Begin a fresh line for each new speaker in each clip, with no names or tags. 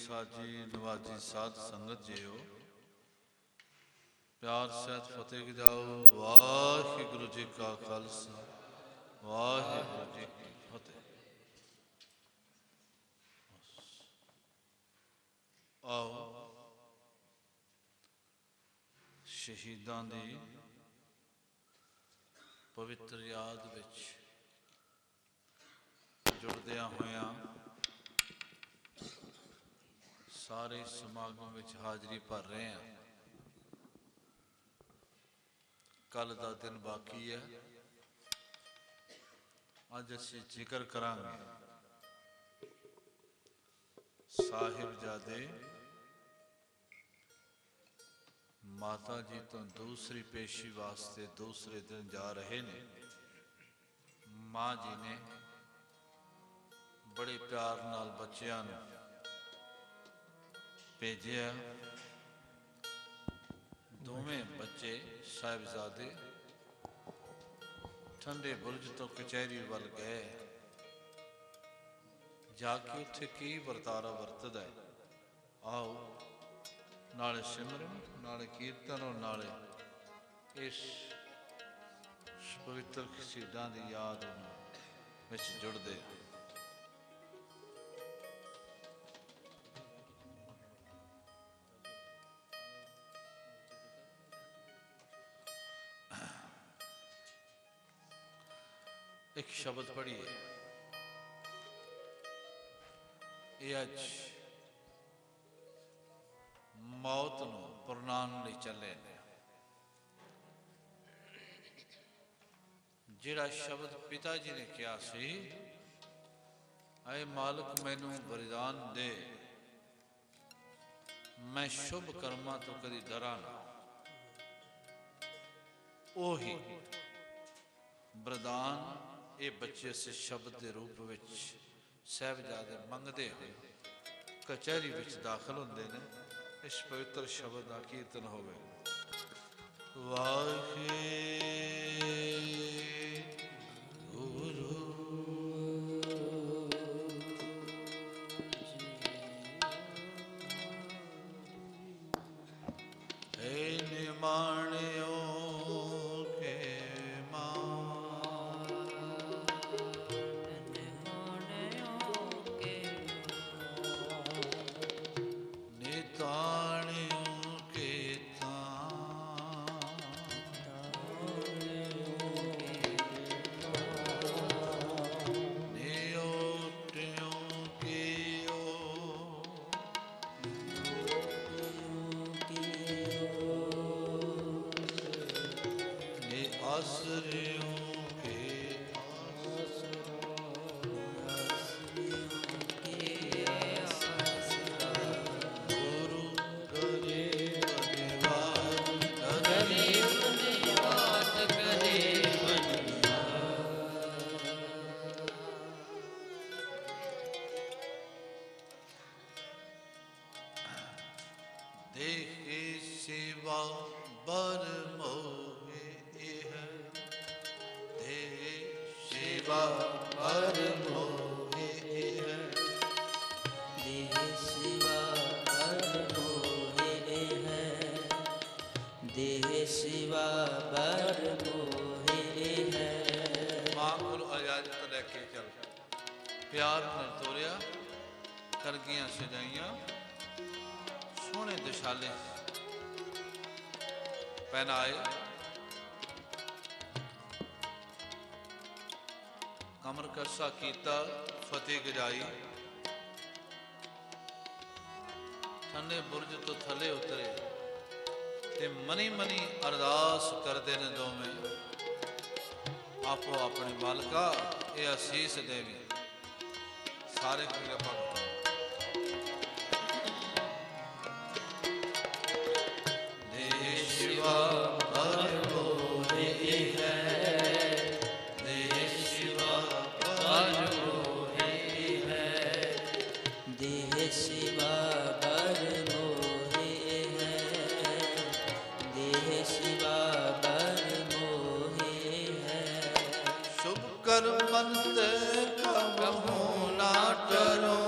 साजी नवाजी साध संगत जियो प्यार सहित फतेह जाओ। वाहिगुरु जी का खालसा वाहिगुरु जी की फतेह। आओ शहीदां दी पवित्र याद विच जुड़दियां होयां सारे समागम विच हाजरी भर रहे हैं। कल का दिन बाकी है। अज असीं जिक्र करांगे साहिबजादे माता जी तो दूसरी पेशी वास्ते दूसरे दिन जा रहे ने। माँ जी ने बड़े प्यार नाल बच्चियां नूं भेजिया। दोवें बच्चे साहिबजादे ठंडे बुरज तो कचहरी वल गए। जाके उत्थे की वरतारा वरतदा है आओ नाले सिमरन नाले कीर्तन और नाले इस पवित्र शहीदां दी याद विच जुड़दे। एक शब्द पढ़िए ये अज मौत नूं प्रणाम लई चले ने। जिहड़ा शब्द पिता जी ने कहा सी ऐ मालिक मैनू वरदान दे मैं शुभ कर्मा तो कदी डरा ना। ओही वरदान ये बच्चे से शब्द के रूप में साहिबजादे मंगते हुए कचहरी विच दाखिल होंदे ने। इस पवित्र शब्द का कीर्तन होवे। वाहिगुरु हे निमाणियों देखे सेवा बर मोहे है। दे सेवा बर मोहे है।
देह शिवा बर मोहे है। देह शिवा बर मोहे है।
मां को इजाजत लेके चल प्यार न तोरिया कर गया सजाइया सोने दिशाले पहनाए। कमर कसा कीता फतेह गजाई। ठंडे बुरज तो थले उतरे ते मनी मनी अरदास करते ने दोवें आपो अपने मालका ये असीस देवी। सारे क्रिया भगत शिवा बर मोहे है। देह शिवा बर मोहे है।
देह शिवा बर मोहे है। देह शिवा बर मोहे है।
शुभ कर मन ते कबहू ना डरो।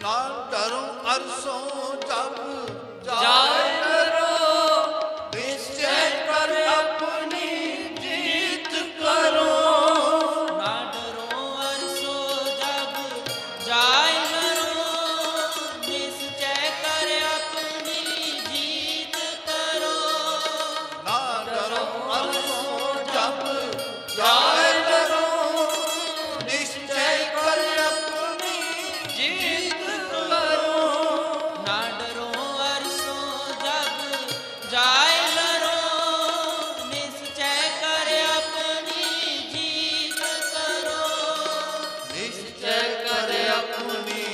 ना डरूं अरसों जब
जाए करो,
निश्चय कर अपनी जीत करो।
ना डरो अरसो जब जाए करो, निश्चय कर अपनी जीत करो।
ना डरो अरसों जब जाए करो, निश्चय कर अपनी जीत करो।
ना डरो अरसो जब जाए लरो, निश्चय कर अपनी जीत करो।
निश्चय कर अपनी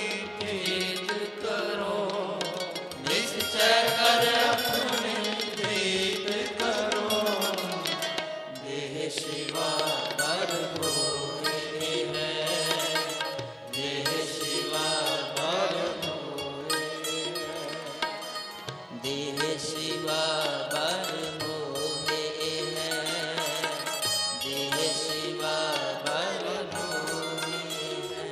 जीत करो। निश्चय कर अपनी जीत करो।
देह शिवा पर मोहे है, देह शिवा पर मोहे है, देह शिवा पर मोहे है, देह शिवा पर मोहे है।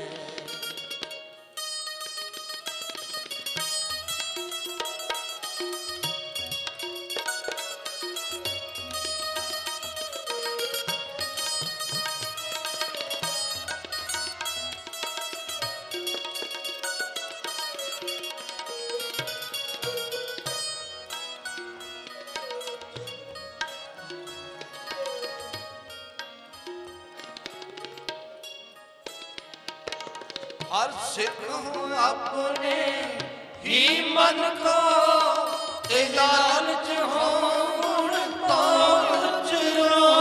हर सिख हूँ अपने ही मन को, ते लालच हो गुण तो उचरो।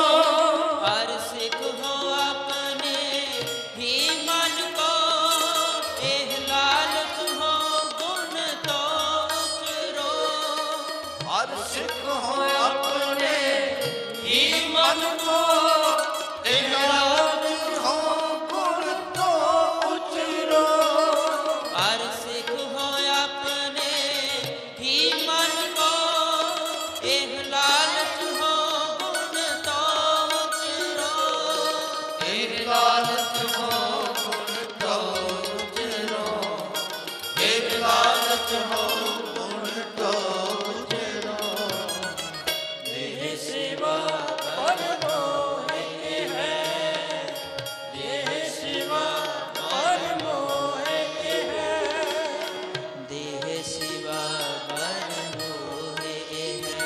हर सिख हो अपने ही मन को, एह लालच हो गुण तो उचरो।
हर सिख हूँ अपने ही मन को, ते लालच हो गुण तो उचरो।
हर सिख हो अपने ही मन को, एह लालच हो गुण तो उचरो।
एक लालच हो गुण तो उचरो। एक लालच हो गुण तो उचरो।
देह शिवा पर मोहे है, देह शिवा पर मोहे है, देह शिवा पर मोहे है,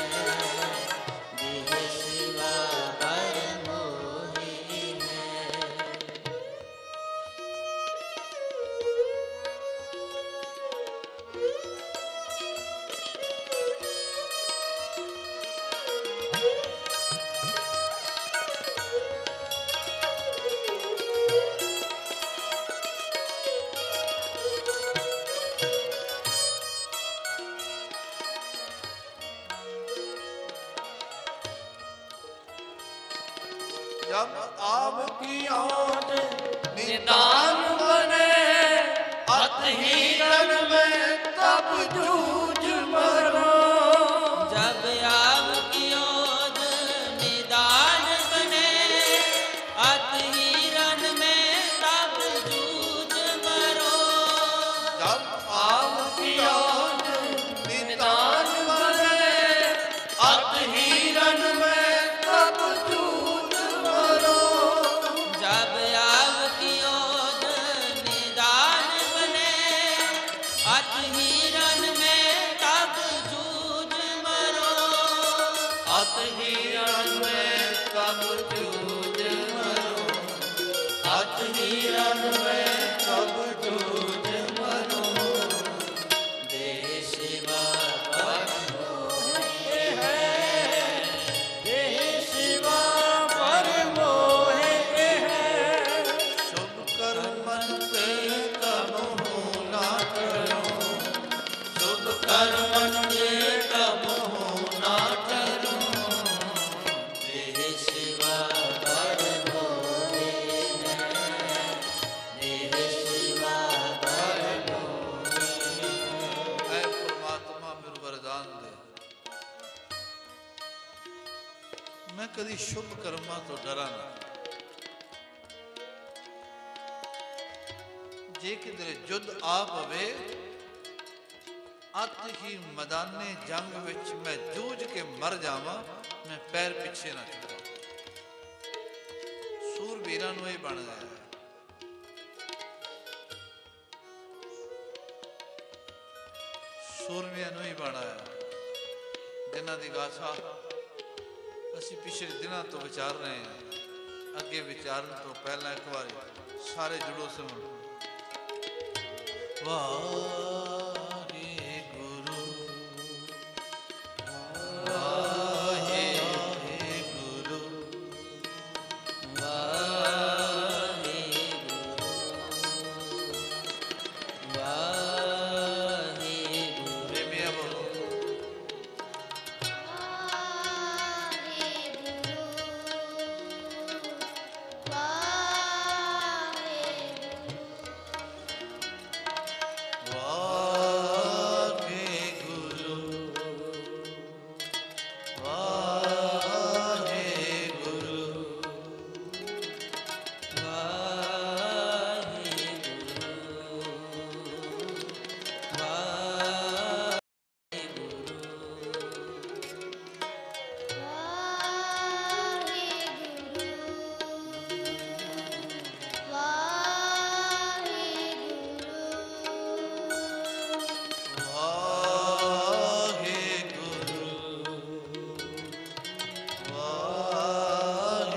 देह शिवा पर मोहे है।
जब आपकी ओट निदान बने, अतहीरन में तब जूझ मरो।
जब आपकी ओज निदान बने, अतहीरन में तब जूझ मरो।
जब आपकी ओट निदान बने, अतहीरन में तब जूझ मरो।
जब आपकी ओज निदान बने, अतहीरन में तब जूझ मरो।
अतहीरन में तब जूझ मरो। अतहीरन में तब जूझ मरो।
देह शिवा पर मोहे है, देह शिवा पर मोहे है।
शुभ कर्मन ते कबहू ना करो। शुभ कर्मन ते कबहू ना करो।
देह शिवा पर मोहे है, देह शिवा पर मोहे है।
ऐ परमात्मा मेरे वरदान दे, मैं कदी शुभ कर्मां तो डरा ना। जे किधरे जुद आ पवे अत ही मैदाने जंग विच मैं जूझ के मर जावां मैं पैर पिछे ना छुड़ा सूरवीरां नूं इह बन गया सूरमियां नूं ही बन आया जिन्हां दी गाथा असीं पिछले दिनां तो विचार रहे हैं अगे विचारन तो पहला एक बार सारे जुड़ो सुनो वाहे गुरु वाहे गुरु
वाहे वाहे
प्रेमिया बोलो वाहे गुरु वाहे गुरु वाहे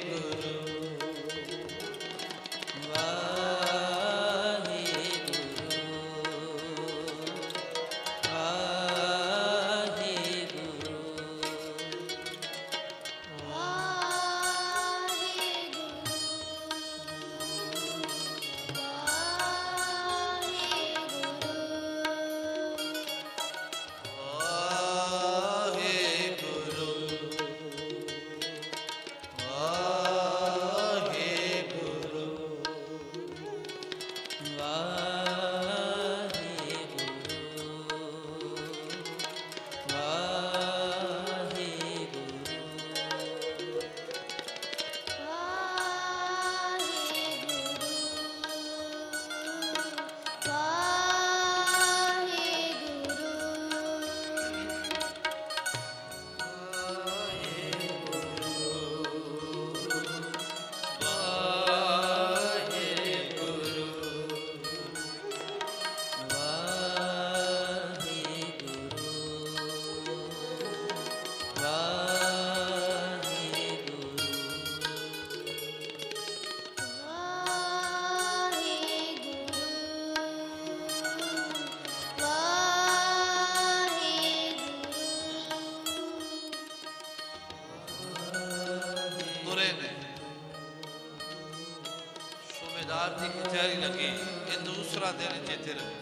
गुरु वाहे गुरु वाहे गुरु वाहे गुरु तुरे ने सूबेदार की कचहरी लगी ये दूसरा दिन चेते रहे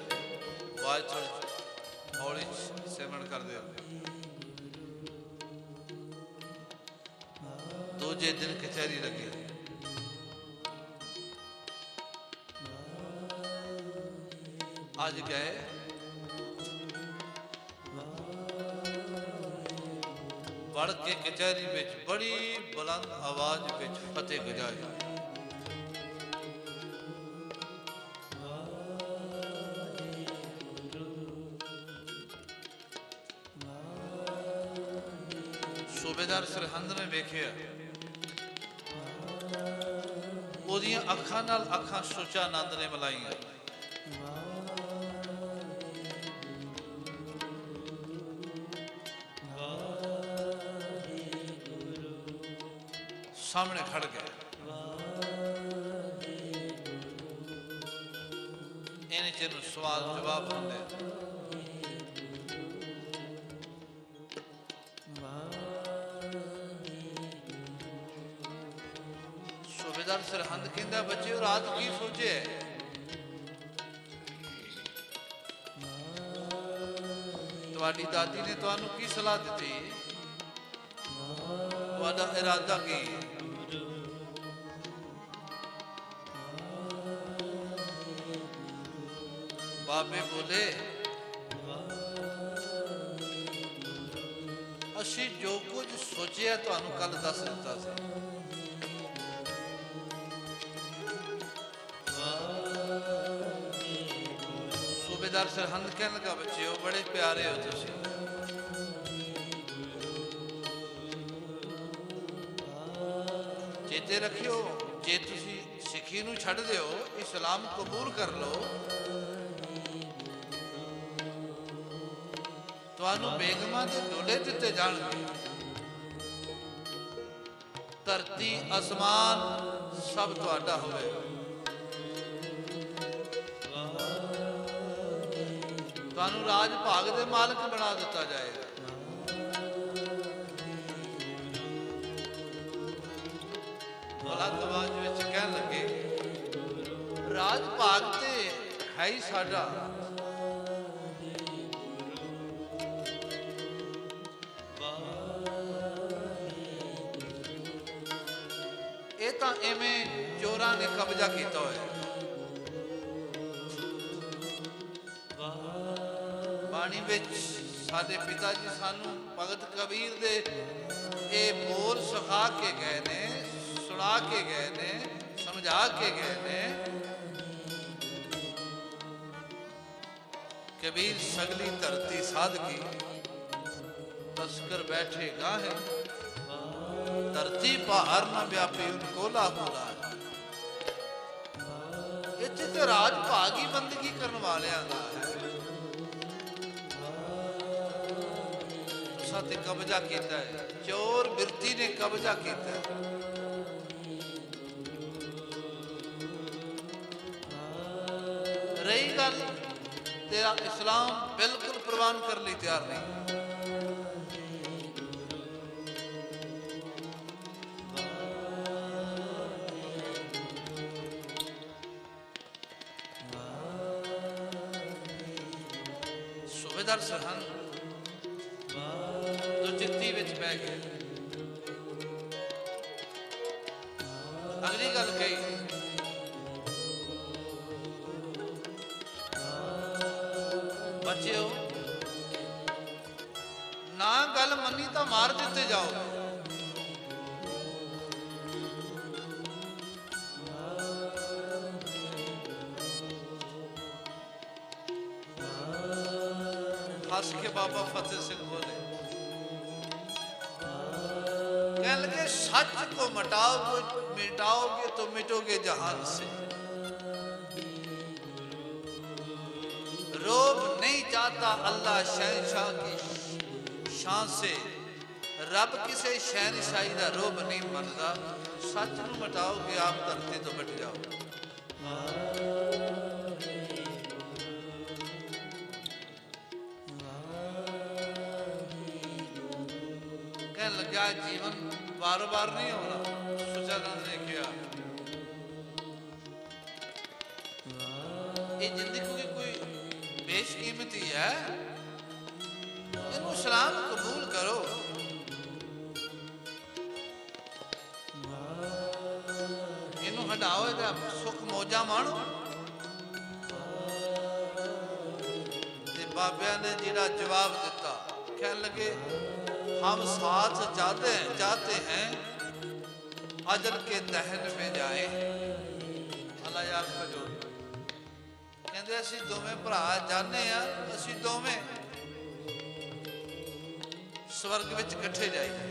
आवाज थोड़ी हौली सिमरन कर दे दूजे दिन कचहरी लगी आज गए बढ़ के कचहरी विच बड़ी बुलंद आवाज विच फतेह गजाई सूबेदार सरहंद ने वेखिया ओदियां अखां नाल अखां सुचा नंद ने मिलाईयां सामने खड़ गए इन्हें चीज़ों सवाल जवाब होंगे सूबेदार सरहंद कहंदा बच्चे रात की सोचे तुहाडी दादी ने तुहानू की सलाह दी तुहाडा इरादा की बाबे बोले असी जो कुछ सोचिया तुहानू कल दस दिता सी सूबेदार सरहंद कहने लगा, बच्चे हो बड़े प्यारे हो तुसी, चेते रखियो जे तुसी सिखी नूं छड्ड दिओ, इस्लाम कबूल कर लो, तुहानू बेगमां दे डोले दिते जाणगे, धरती आसमान सब तुहाडा होवेगा, तुहानू राज भाग दे मालक बना दिता जाएगा। आवाज विच कहन लगे, राज भाग ते है ही साडा, ये तां इवें चोरां ने कब्जा किया होया। बाणी विच साडे पिता जी सानू भगत कबीर दे ये बोल सिखा के गए ने, सुना के गए ने, समझा के गए ने। कबीर सगली धरती साधकी, तस्कर बैठे गाहे, धरती पहाड़ न व्यापी उनको लाहूला। इत्थे ते राज भागी बंदगी करने वालियां दा है, साथे कब्जा कीता है, चोर बिरती ने कब्जा कीता है। रही गल तेरा इस्लाम बिल्कुल प्रवान कर ली तैयार नहीं। सूबेदार सरहंद तो चित्ती विच बह गए। अगली गल कही, बच्चे हो ना गल मनी तो मार दिते जाओ। हंस के बाबा फतेह सिंह बोले, कहने लगे सच को मिटाओगे तो मिटोगे जहान से। रोब नहीं चाहता अल्लाह शहनशाह की शान से, रब किसे शहनशाही का रोब नहीं मनता। सच को मिटाओगे आप धरती तो मिट जाओ। कहने लगा जीवन बार बार नहीं होना। सच्चिदानंद ने कहा ये जिंदगी की कोई बेशकीमती है, इन्हों इस्लाम कबूल करो। इन्हों हटाओ, सुख मौजा माणो। बाबिया ने जिहड़ा जवाब दिता, कहने लगे हम साथ जाते हैं अजल के दहन में जाए। अल्लाह यार खजो कहते असी दोवें भरा जाने आ, असी दोवें स्वर्ग विच इकट्ठे जाइए।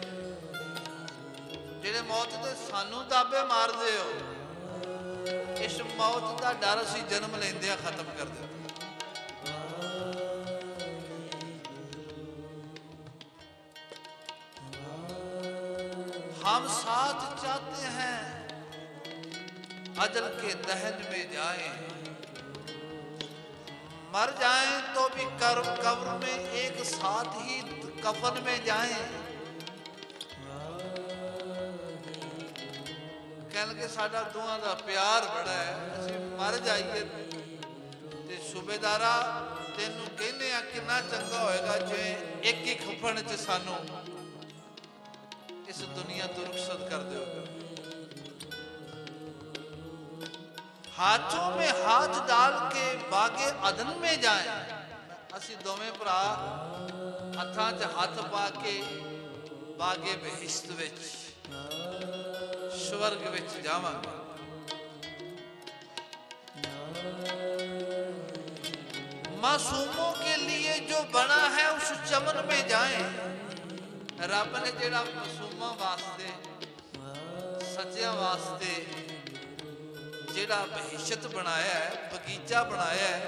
जेड़े मौत दे सानू दाबे मार दे हो, इस मौत का डर असी जन्म लेंदे खत्म कर दे। हम साथ चाहते हैं अजल के दहन में जाएं, मर जाएं तो भी कब्र में एक साथ ही कफन में जाएं। कहने के साडा दोहां दा प्यार बड़ा है, असी मर जाइए ते सूबेदारा तेनू कहने आ कितना चंगा होएगा जे एक ही कफन च सानू इस दुनिया तो रुखसत कर दोगे। हाथों में हाथ डाल के बागे अदन में जाए। असी दोवें भरा हथां च हाथ पा के बागे बहिश्त विच स्वर्ग विच जावांगे। मासूमों के लिए जो बना है उस चमन में जाएं। रब ने जेड़ा मासूमां वास्ते सच्चियां वास्ते जेड़ा बहिश्त बनाया है, बगीचा बनाया है,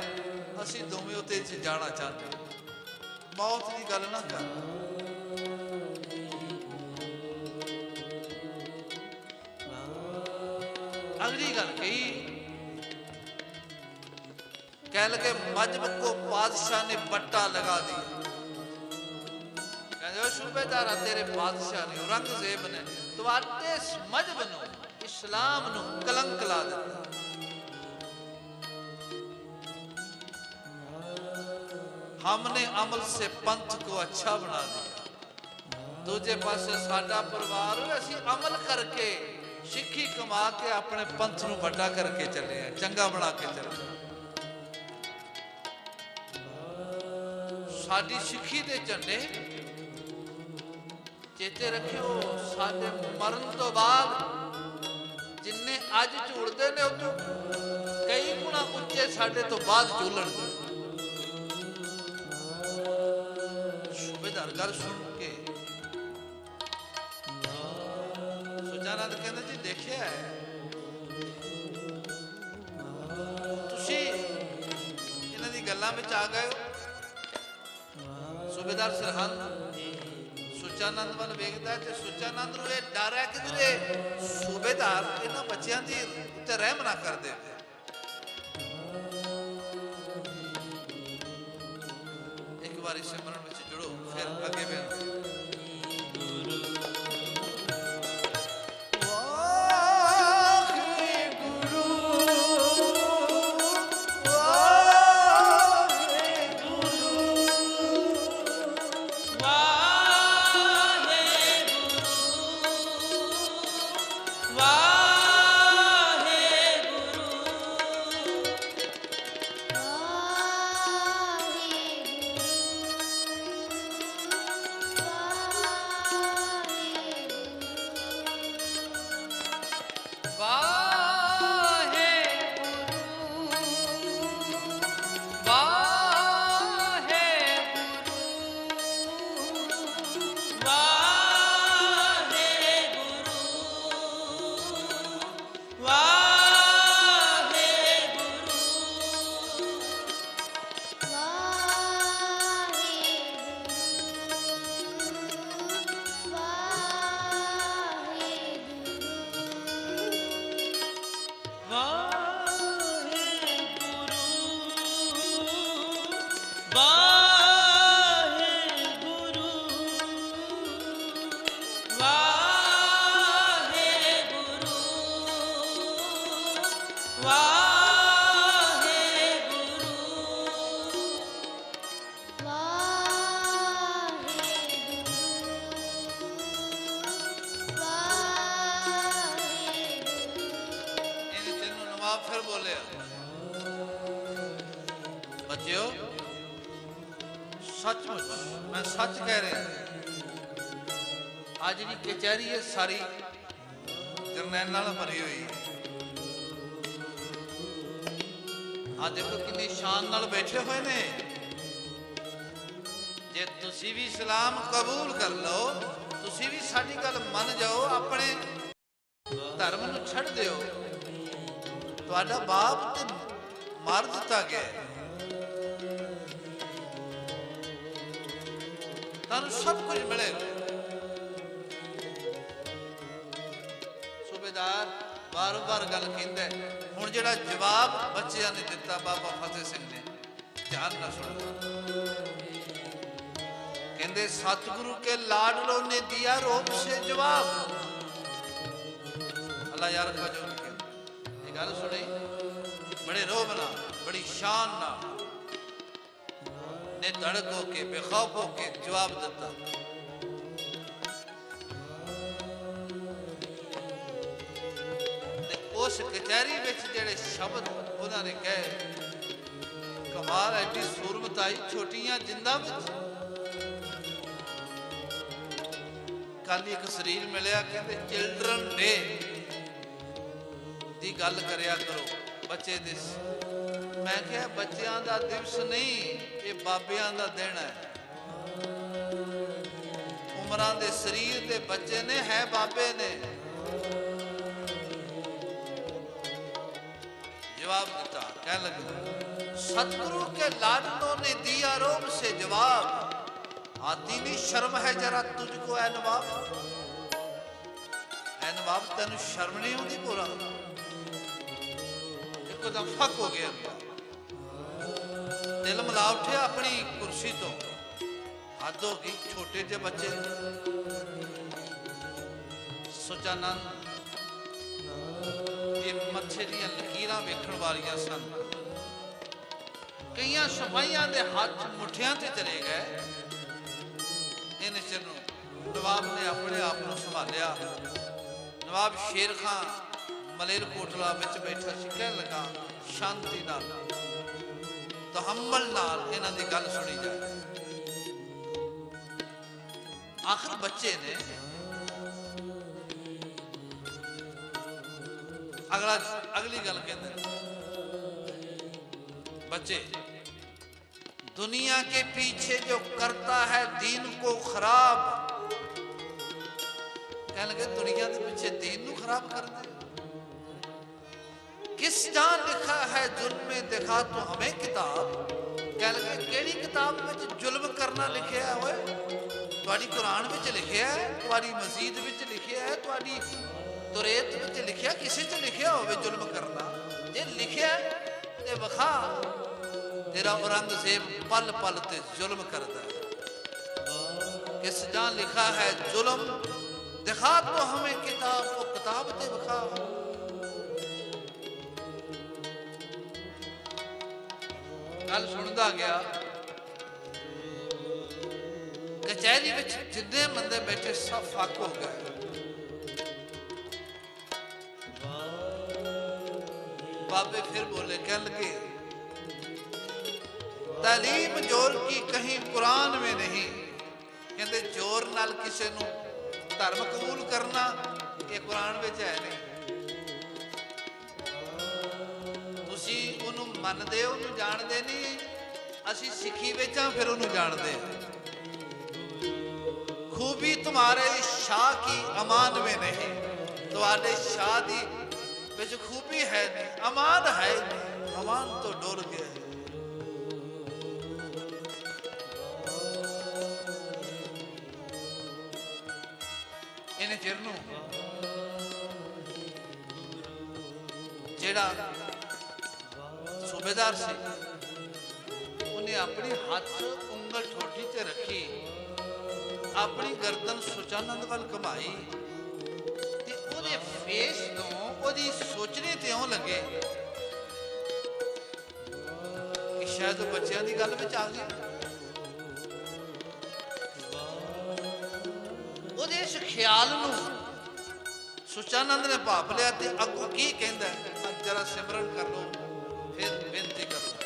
असी दोवें उते जाना चाहते। मौत की गल ना कर। अगली गल कही, कह लगे मजहब को बादशाह ने बट्टा लगा दिया। कहते सूबेदारा तेरे बादशाह ने औरंगजेब ने तुहाडे मजहब नूं इस्लाम नूं कलंक ला दिता। हमने अमल से पंथ को अच्छा बना दिया। दूजे पासे साडा परिवार असी अमल करके सिक्खी कमा के अपने पंथ नूं वड्डा करके चले हैं, चंगा बना के चले। साडी सिक्खी दे झंडे चेते रखियो, साडे मरण तो बाद जिन्ने अज झूलदे ने उतों कई गुणा उच्चे साडे तो बाद झूलणगे। सूबेदार गल सुन के सुजानंद कहंदे जी देखिया है तुसी इन्हां दी गल्लां विच आ गए हो। सूबेदार सरहंद सुचानंद वाल वेखदा ते सुचानंद नूं इह डर है किधरे सूबेदार इन्हां बच्चियां दी उत्ते रहम ना कर दे। एक बारी सिमरन विच जुड़ो फिर अगे बेनती। फिर बोले बच्चियों सचमुच मैं सच कह रहा आज जी कचहरी है सारी जरनैल नाल भरी हुई है। आज देखो कितनी शान नाल बैठे हुए ने। जे तुसी भी इस्लाम कबूल कर लो, तुसी भी साडी गल मन जाओ, अपने धर्म नूं छड़ दिओ, तुहाडा बाप ते मार दिता गया, तुहानूं सब कुछ मिलेगा। सूबेदार बार बार गल कहंदा है। हुण जिहड़ा जवाब बच्चियां ने दिता बाबा फतेह सिंह ने, ध्यान नाल सुनो। कहंदे सतगुरु के लाडलों ने दिया रोब से जवाब। अल्लाह यार खजो ये गल सुनी बड़े रोब ना, बड़ी शान ना ने धड़क होके बेखौफ होके जवाब दिता। उस कचहरी विच जेड़े शब्द उन्होंने कहे, कमाल एडी सूरमत आई छोटियां जिंदा विच। कल एक शरीर मिलिया, कहते चिल्ड्रन डे दी गल करया करो। बच्चे दिस मैं क्या बच्चों का दिवस नहीं ये बाबियां का दिन है उमरां दे शरीर दे बच्चे ने है बाबे ने जवाब दिता कह लगे सतगुरु के लाडलों ने दिया रोब से जवाब आती नहीं शर्म है जरा तुझको ऐ नवाब तेन शर्म नहीं आती पूरा एकदम फक हो गया दिल मिला उठे अपनी कुर्सी तो हद हो गई छोटे जे बच्चे सुचानंद ये मत्थे दी लकीरां वेखण वालियां सन कई सिपाहियां दे हाथ मुठियां ते चले गए इन चिर नवाब ने अपने आप को संभालिया नवाब शेर खां मलेरकोटला विच बैठा सी कह लगा शांति नाल तहम्मुल नाल इन्हां दी गल सुनी जाए आखिर बच्चे ने अगली गल कहते बच्चे दुनिया के पीछे जो करता है दीन को खराब कह लगे दुनिया के पीछे दीन को खराब कर दे किस जान लिखा है जुल्म में दिखा तो हमें किताब कह लगे केड़ी किताब में जुल्म करना लिखे है ओए तुम्हारी कुरान में लिखे है तुम्हारी मस्जिद में लिखे है तुम्हारी तुरेत में लिखा किसी च लिखा हो जुल्म करना जे लिखा ते वखा तेरा औरंगजेब पल पल ते जुल्म करता है किस जान लिखा है जुल्म दिखा तो हमें किताब वो किताब ते वखा गल सुनता गया कचहरी में जिन्ने बंदे बैठे सब फक हो गए बाबे फिर बोले कह लगे तालीम जोर की कहीं कुरान में नहीं कहते जोर नाल किसी नू धर्म कबूल करना ये कुरान में है नहीं तुसी उन्हों मनदे उन्हों जानते नहीं असी सिखी विच हां फिर उन्हों जानते खूबी तुम्हारे शाह की अमान में नहीं तुम्हारे शाह दी विच खूबी है नहीं अमान है नहीं अमान तो डोल गया है इन्हें चिर नूं जेड़ा सूबेदार से उन्हें अपनी हाथ उंगल ठोडी ते रखी अपनी गर्दन सुचानंद वाल घुमाई ते ओदे फेस तो ओदी सोचने ते इउं लगे कि शायद बच्चों की गल विच आ गया ओदे इस ख्याल नूं सुचानंद ने भाप लिया ते अगों की कहंदा है जरा सिमरन कर लो फिर बेनती कर लो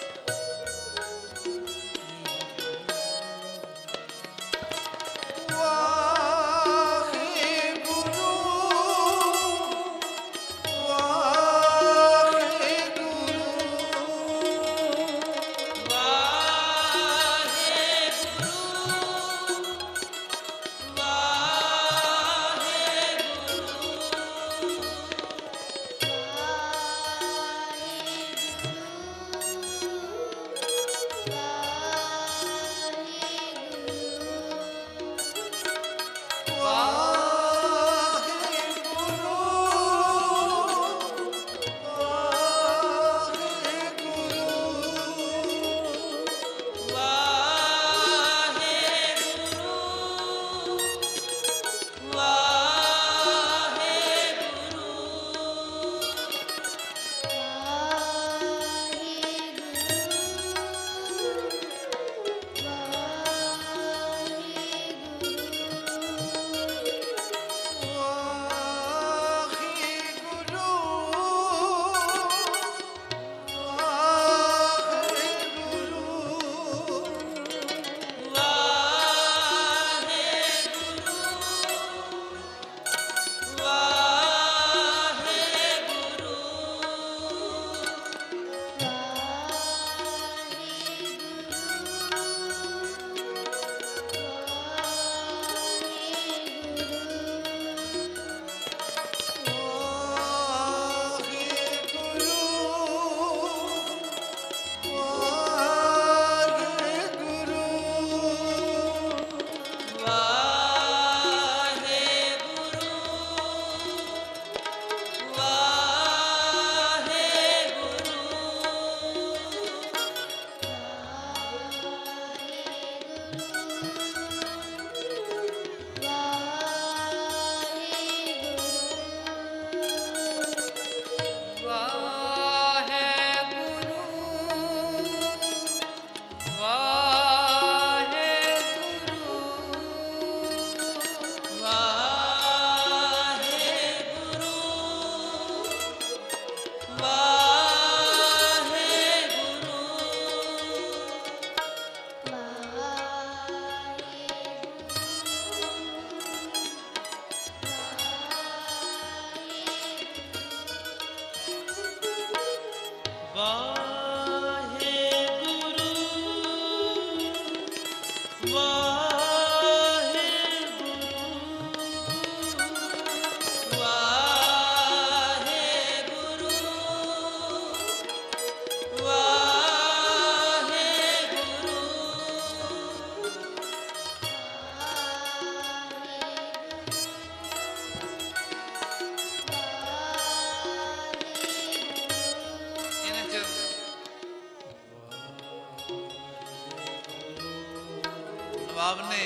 नवाब ने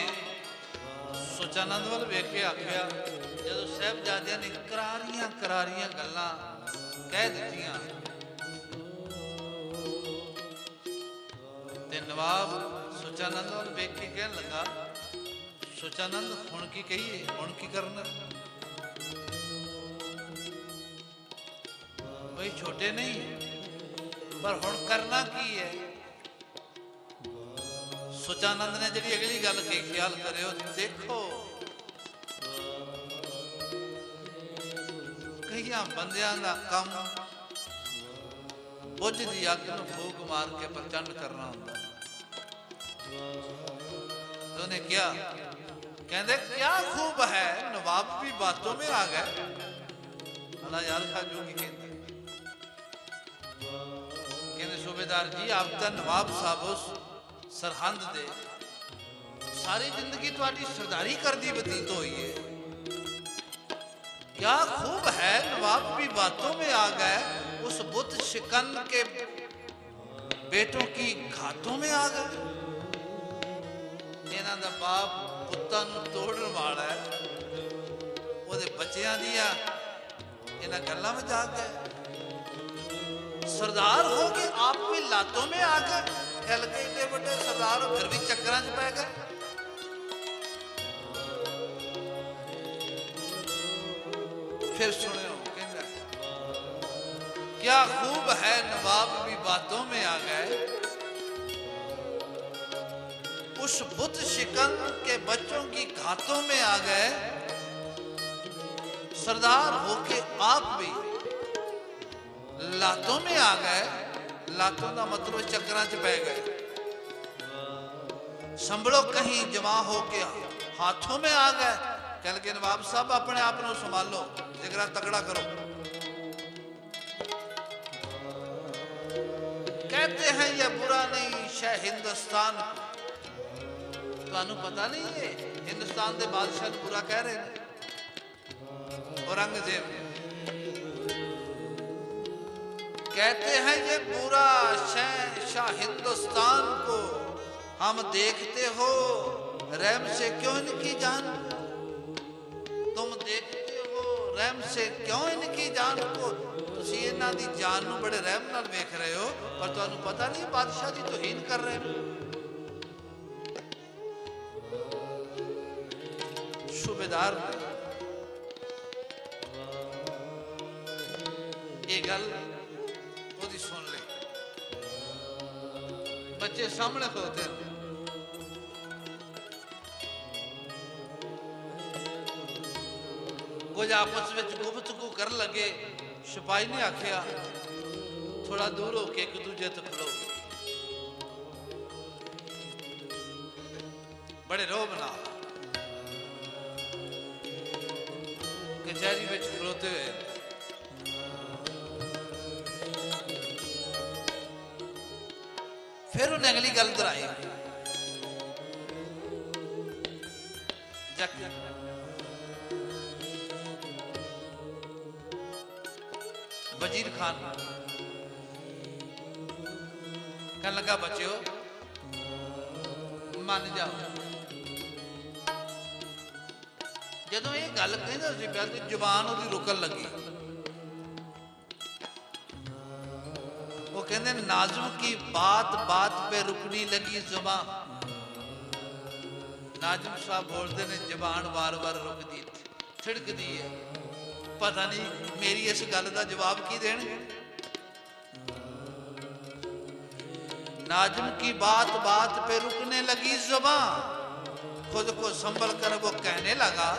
सुचानंद वाल वेख के आख्या, जदों साहिबजादियां ने करारियां करारियां गल्लां कह दित्तियां ते नवाब सुचानंद वाल वेख के कहन लगा, सुचानंद हुण की कहिए, हुण की करना? कोई छोटे नहीं, पर हुण करना की है? सुचानंद ने जी अगली गल की ख्याल करो, देखो कई बंदियां दा कम बुझ दी अग नूं फूक मार के प्रचंड करना हुंदा। तो उन्हें क्या कहते, क्या खूब है नवाब भी बातों में आ गए। अल्लाह यार खाजू की कहते सूबेदार जी, आप तो नवाब साहब उस सरहंद दे सारी जिंदगी तुहाडी सरदारी करदी बतीत हुई है। क्या खूब है नवाब भी बातों में आ गए, उस बुत शिकन के बेटों की घातों में आ गए। इन्हां दा बाप पुत्तां नूं तोड़न वाला है, ओहदे बच्चियां दियां इन्हां गल्लां में जा गए। सरदार हो के आप भी लातों में आ गए, हिल के इतने बड़े सरदार हो फिर भी चक्करां च पै गए। फिर सुनियो कहंदा, क्या खूब है नवाब भी बातों में आ गए, उस बुत शिकन के बच्चों की घातों में आ गए। सरदार होके आप भी लातों में आ गए। लातों का मतलब चक्करां च पै गए। संभलो कहीं जमा होके हाथों में आ गए। कह लगे नवाब साहब अपने आप को संभालो, जिगरा तगड़ा करो। कहते हैं ये बुरा नहीं शाह हिंदुस्तान, तुहानू पता नहीं है हिंदुस्तान के बादशाह बुरा कह रहे हैं औरंगजेब। कहते हैं ये बुरा शाह हिंदुस्तान को हम देखते हो, रहम से क्यों इनकी जान, तुम देखते हो रहम से क्यों इनकी जान को। तुसी इन्हां दी जान नूं बड़े रहम नाल वेख रहे हो, पर तुहानू पता नहीं बादशाह दी तौहीन कर रहे हो। सूबेदार ये गल ओदी सुन ले, बच्चे सामने होते हैं। कुछ आपस में गुफ्तगू कर लगे। सिपाही ने आख्या थोड़ा दूर होके एक दूजे तो खलो, बड़े रोब ना कचहरी में खलोते हुए। फिर उन्हें अगली गल दोहराई, वजीर खान कहने लगा बच्चों मान जाओ। जदों ये गल कहंदा सी पिया ते जुबान उहदी रुकन लगी। वो कहते नाज़ुम की बात बात पे रुकनी लगी जुबान। नाज़ुम साहब बोलते ने जुबान बार बार रुकदी थिड़कदी है, पता नहीं मेरी इस गल का जवाब की देण। नाज़ुम की बात बात पे रुकने लगी जुबान, खुद को संभल कर वो कहने लगा,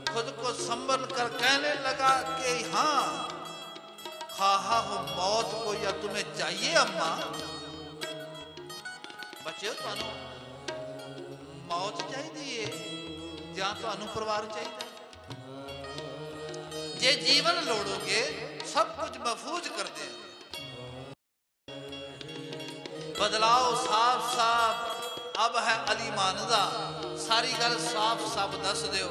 खुद को संभल कर कहने लगा कि हाँ खाहा हो मौत को या तुम्हें चाहिए अम्मा। बच्चे तुहानू मौत चाहिए या तुहानू परिवार चाहिए? जे जीवन लोड़ोगे सब कुछ महफूज कर दे। बदलाव साफ साफ अब है अली मानदा, सारी गल साफ साफ दस दियो।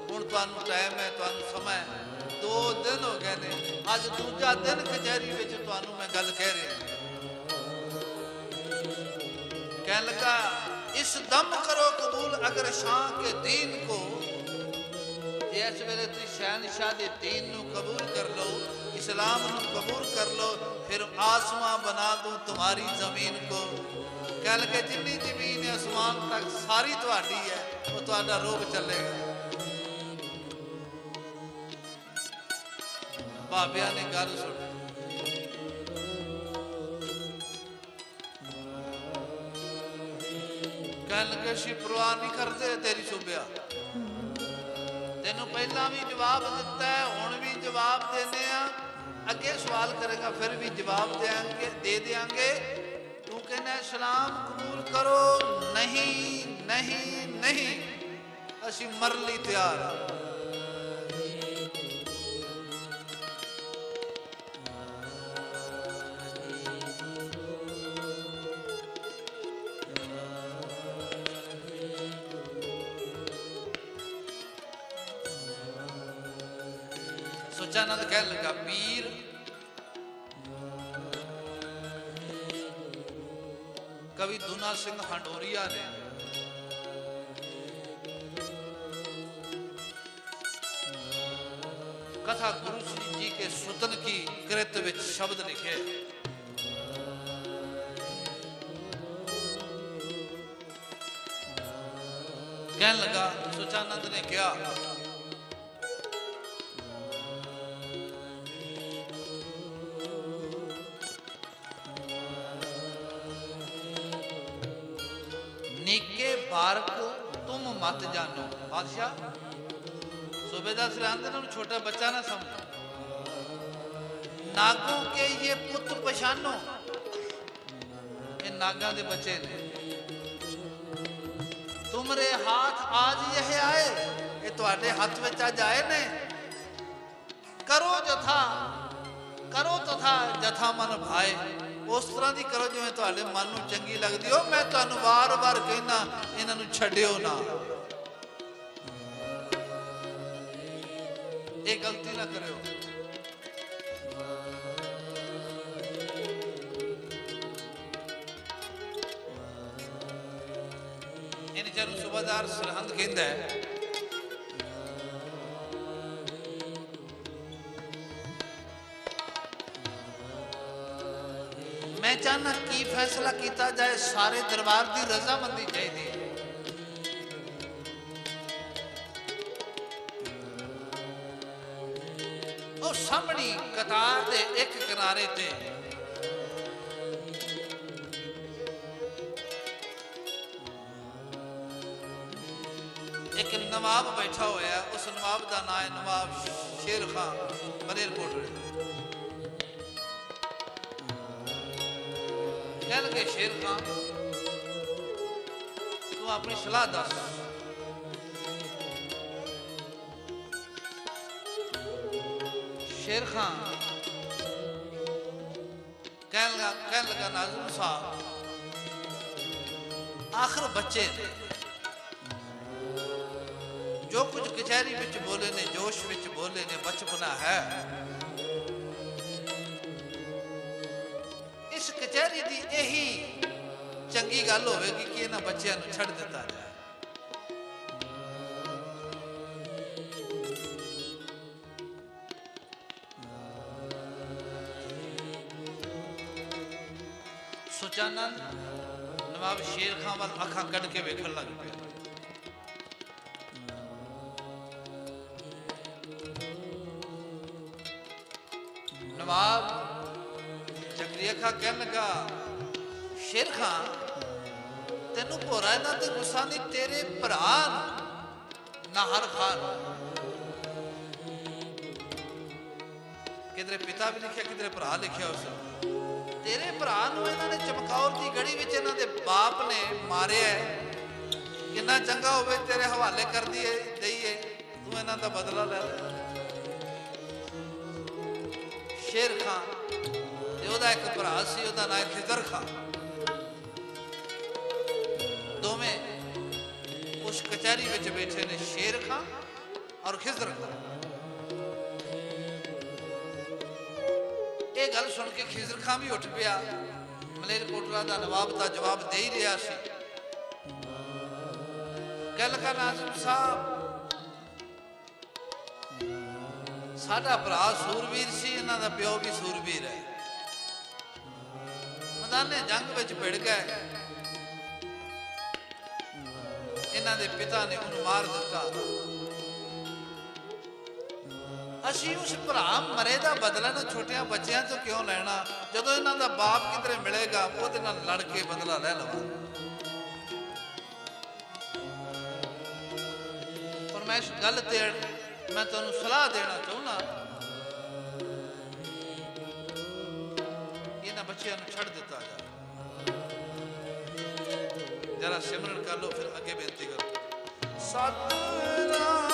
हुण तुहानू टाइम है, तुहानू समय, 2 दिन हो गए ने, अज दूजा दिन कचहरी विच तुहानू मैं गल कह रहा। कहने लगा इस दम करो कबूल अगर शाह के दीन को, इस वेले तुम शहनशाह के दीन नू कबूल कर लो, इस्लाम नू कबूल कर लो, फिर आसमां बना दूं तुम्हारी जमीन को। कह लगे जिन्नी जमीन आसमान तक सारी तुहाडी है, वो तुहाडा रोग चलेगा। बाबिया ने गल सुनी, कह लगे असीं परवाह नहीं करते तेरी सूबिया, तेनों पहला भी जवाब दिता है, हुण भी जवाब देने आ, अगे सवाल करेगा फिर भी जवाब देंगे, दे देंगे। तू कहना इस्लाम कबूल करो, नहीं नहीं नहीं, असीं मर लई तैयार हाँ। सुचानंद कह लगा पीर कवि दूना सिंह हंडोरिया ने कथा गुरु श्री जी के सुतन की कृत विच शब्द लिखे। कहने लगा सुचानंद ने क्या बारक तुम मत जानो। बादशाह सूबेदार सिरहिंद ने छोटा बच्चा ना समझो, नागों के ये पुत्र पहचानो, ये नागा दे बच्चे ने। तुमरे हाथ आज यह आए, ये तुम्हारे हाथ में आज आए ने। करो जथा, करो तथा जथा मन भाए, उस तरह की करो जिवें तुहाडे मन नूं चंगी लगदी हो। मैं तुहानूं बार-बार कहना इन्हां नूं छड्डिओ ना, ये गलती ना करियो। इन चरू सूबेदार सरहंद कहंदा है मैं चाहना की फैसला किया जाए, सारे दरबार की रजामंदी चाहिए। और सामने कतार के एक किनारे ते एक नवाब बैठा होया, उस नवाब का नाम है नवाब शेर खान मलेरकोटले। कह लगे शेर खान तू अपनी सलाह दस। शेर खान कह लगा नाज़िम साहब आखिर बच्चे ने जो कुछ कचहरी विच बोले ने, जोश विच बोले ने, बचपना है। इस कचहरी की यही चंगी गल होगी कि इन्हां बच्चों को छड़ दिता जाए। सुचानंद नवाब शेर खान वाल अखां कढ़ के वेखण लग पे। नवाब चक्री अखा कह लगा शेर खान तेनू भोरा इन्हां ते गुस्सा नहीं, तेरे भरा नाहर खान किधरे पिता भी लिखा किधरे भरा लिखा, उस तेरे भरा इन्होंने चमकौर की गढ़ी विच इन्हां दे बाप ने मारिया है। कितना चंगा होवे तेरे हवाले कर दिए दईए, तू इन्हां दा बदला ले। शेर खान एक भरा सी, ओहदा नाम खिजर खान। दोवें उस कचहरी विच बैठे ने, शेर खान और खिजर खान। ये गल सुन के खिजर खान भी उठ पिया, ਮਲੇਰਕੋਟਲਾ ਦਾ ਨਵਾਬ ਤਾਂ ਜਵਾਬ ਦੇ ਹੀ ਰਿਹਾ ਸੀ। ਗੱਲ ਕਰ ਨਾਜ਼ਮ ਸਾਹਿਬ, ਸਾਡਾ ਭਰਾ ਸੂਰਵੀਰ ਸੀ, ਇਹਨਾਂ ਦਾ ਪਿਓ ਵੀ ਸੂਰਵੀਰ ਹੈ। ਮੈਦਾਨੇ ਜੰਗ ਵਿੱਚ ਭਿੜ ਗਏ, ਇਹਨਾਂ ਦੇ ਪਿਤਾ ਨੇ ਉਹਨੂੰ ਮਾਰ ਦਿੱਤਾ। ਅਸੀਂ ਉਸ ਭਰਾ ਮਰੇ ਦਾ ਬਦਲਾ ਨਾ ਛੋਟਿਆਂ ਬੱਚਿਆਂ ਤੋਂ ਕਿਉਂ ਲੈਣਾ? ਜਦੋਂ ਇਹਨਾਂ ਦਾ ਬਾਪ ਕਿਧਰੇ ਮਿਲੇਗਾ ਉਹਦੇ ਨਾਲ ਲੜ ਕੇ ਬਦਲਾ ਲੈ ਲਵਾਂਗੇ। ਪਰ ਮੈਂ ਇਸ ਗੱਲ ਤੇ ਮੈਂ ਤੁਹਾਨੂੰ ਸਲਾਹ ਦੇਣਾ ਚਾਹੁੰਦਾ, ਇਹਨਾਂ ਬੱਚਿਆਂ ਨੂੰ ਛੱਡ ਦਿੱਤਾ ਜਾਏ। ਜਰਾ ਸਿਮਰਨ ਕਰ ਲਓ, ਫਿਰ ਅੱਗੇ ਬੇਨਤੀ ਕਰੋ। ਸਤਿਨਾਮ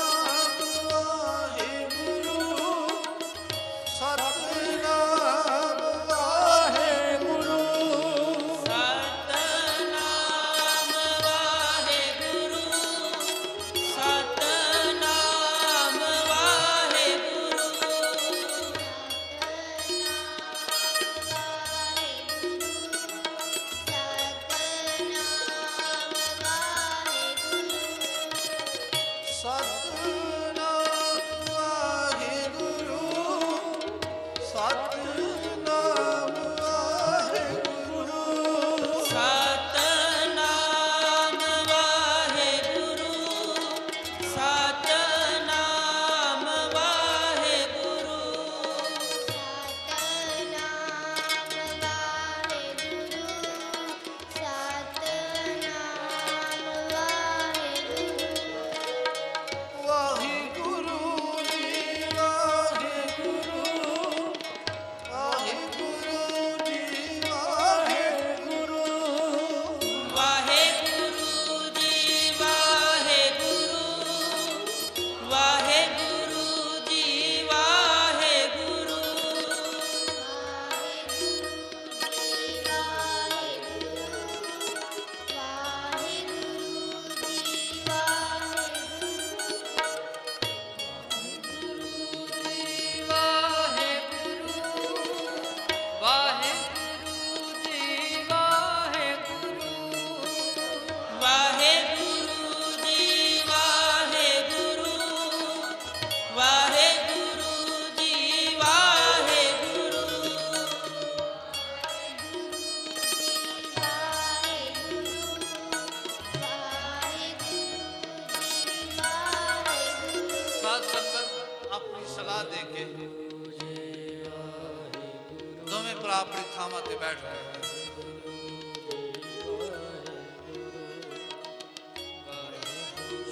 अपनी थावां ते बैठ गए।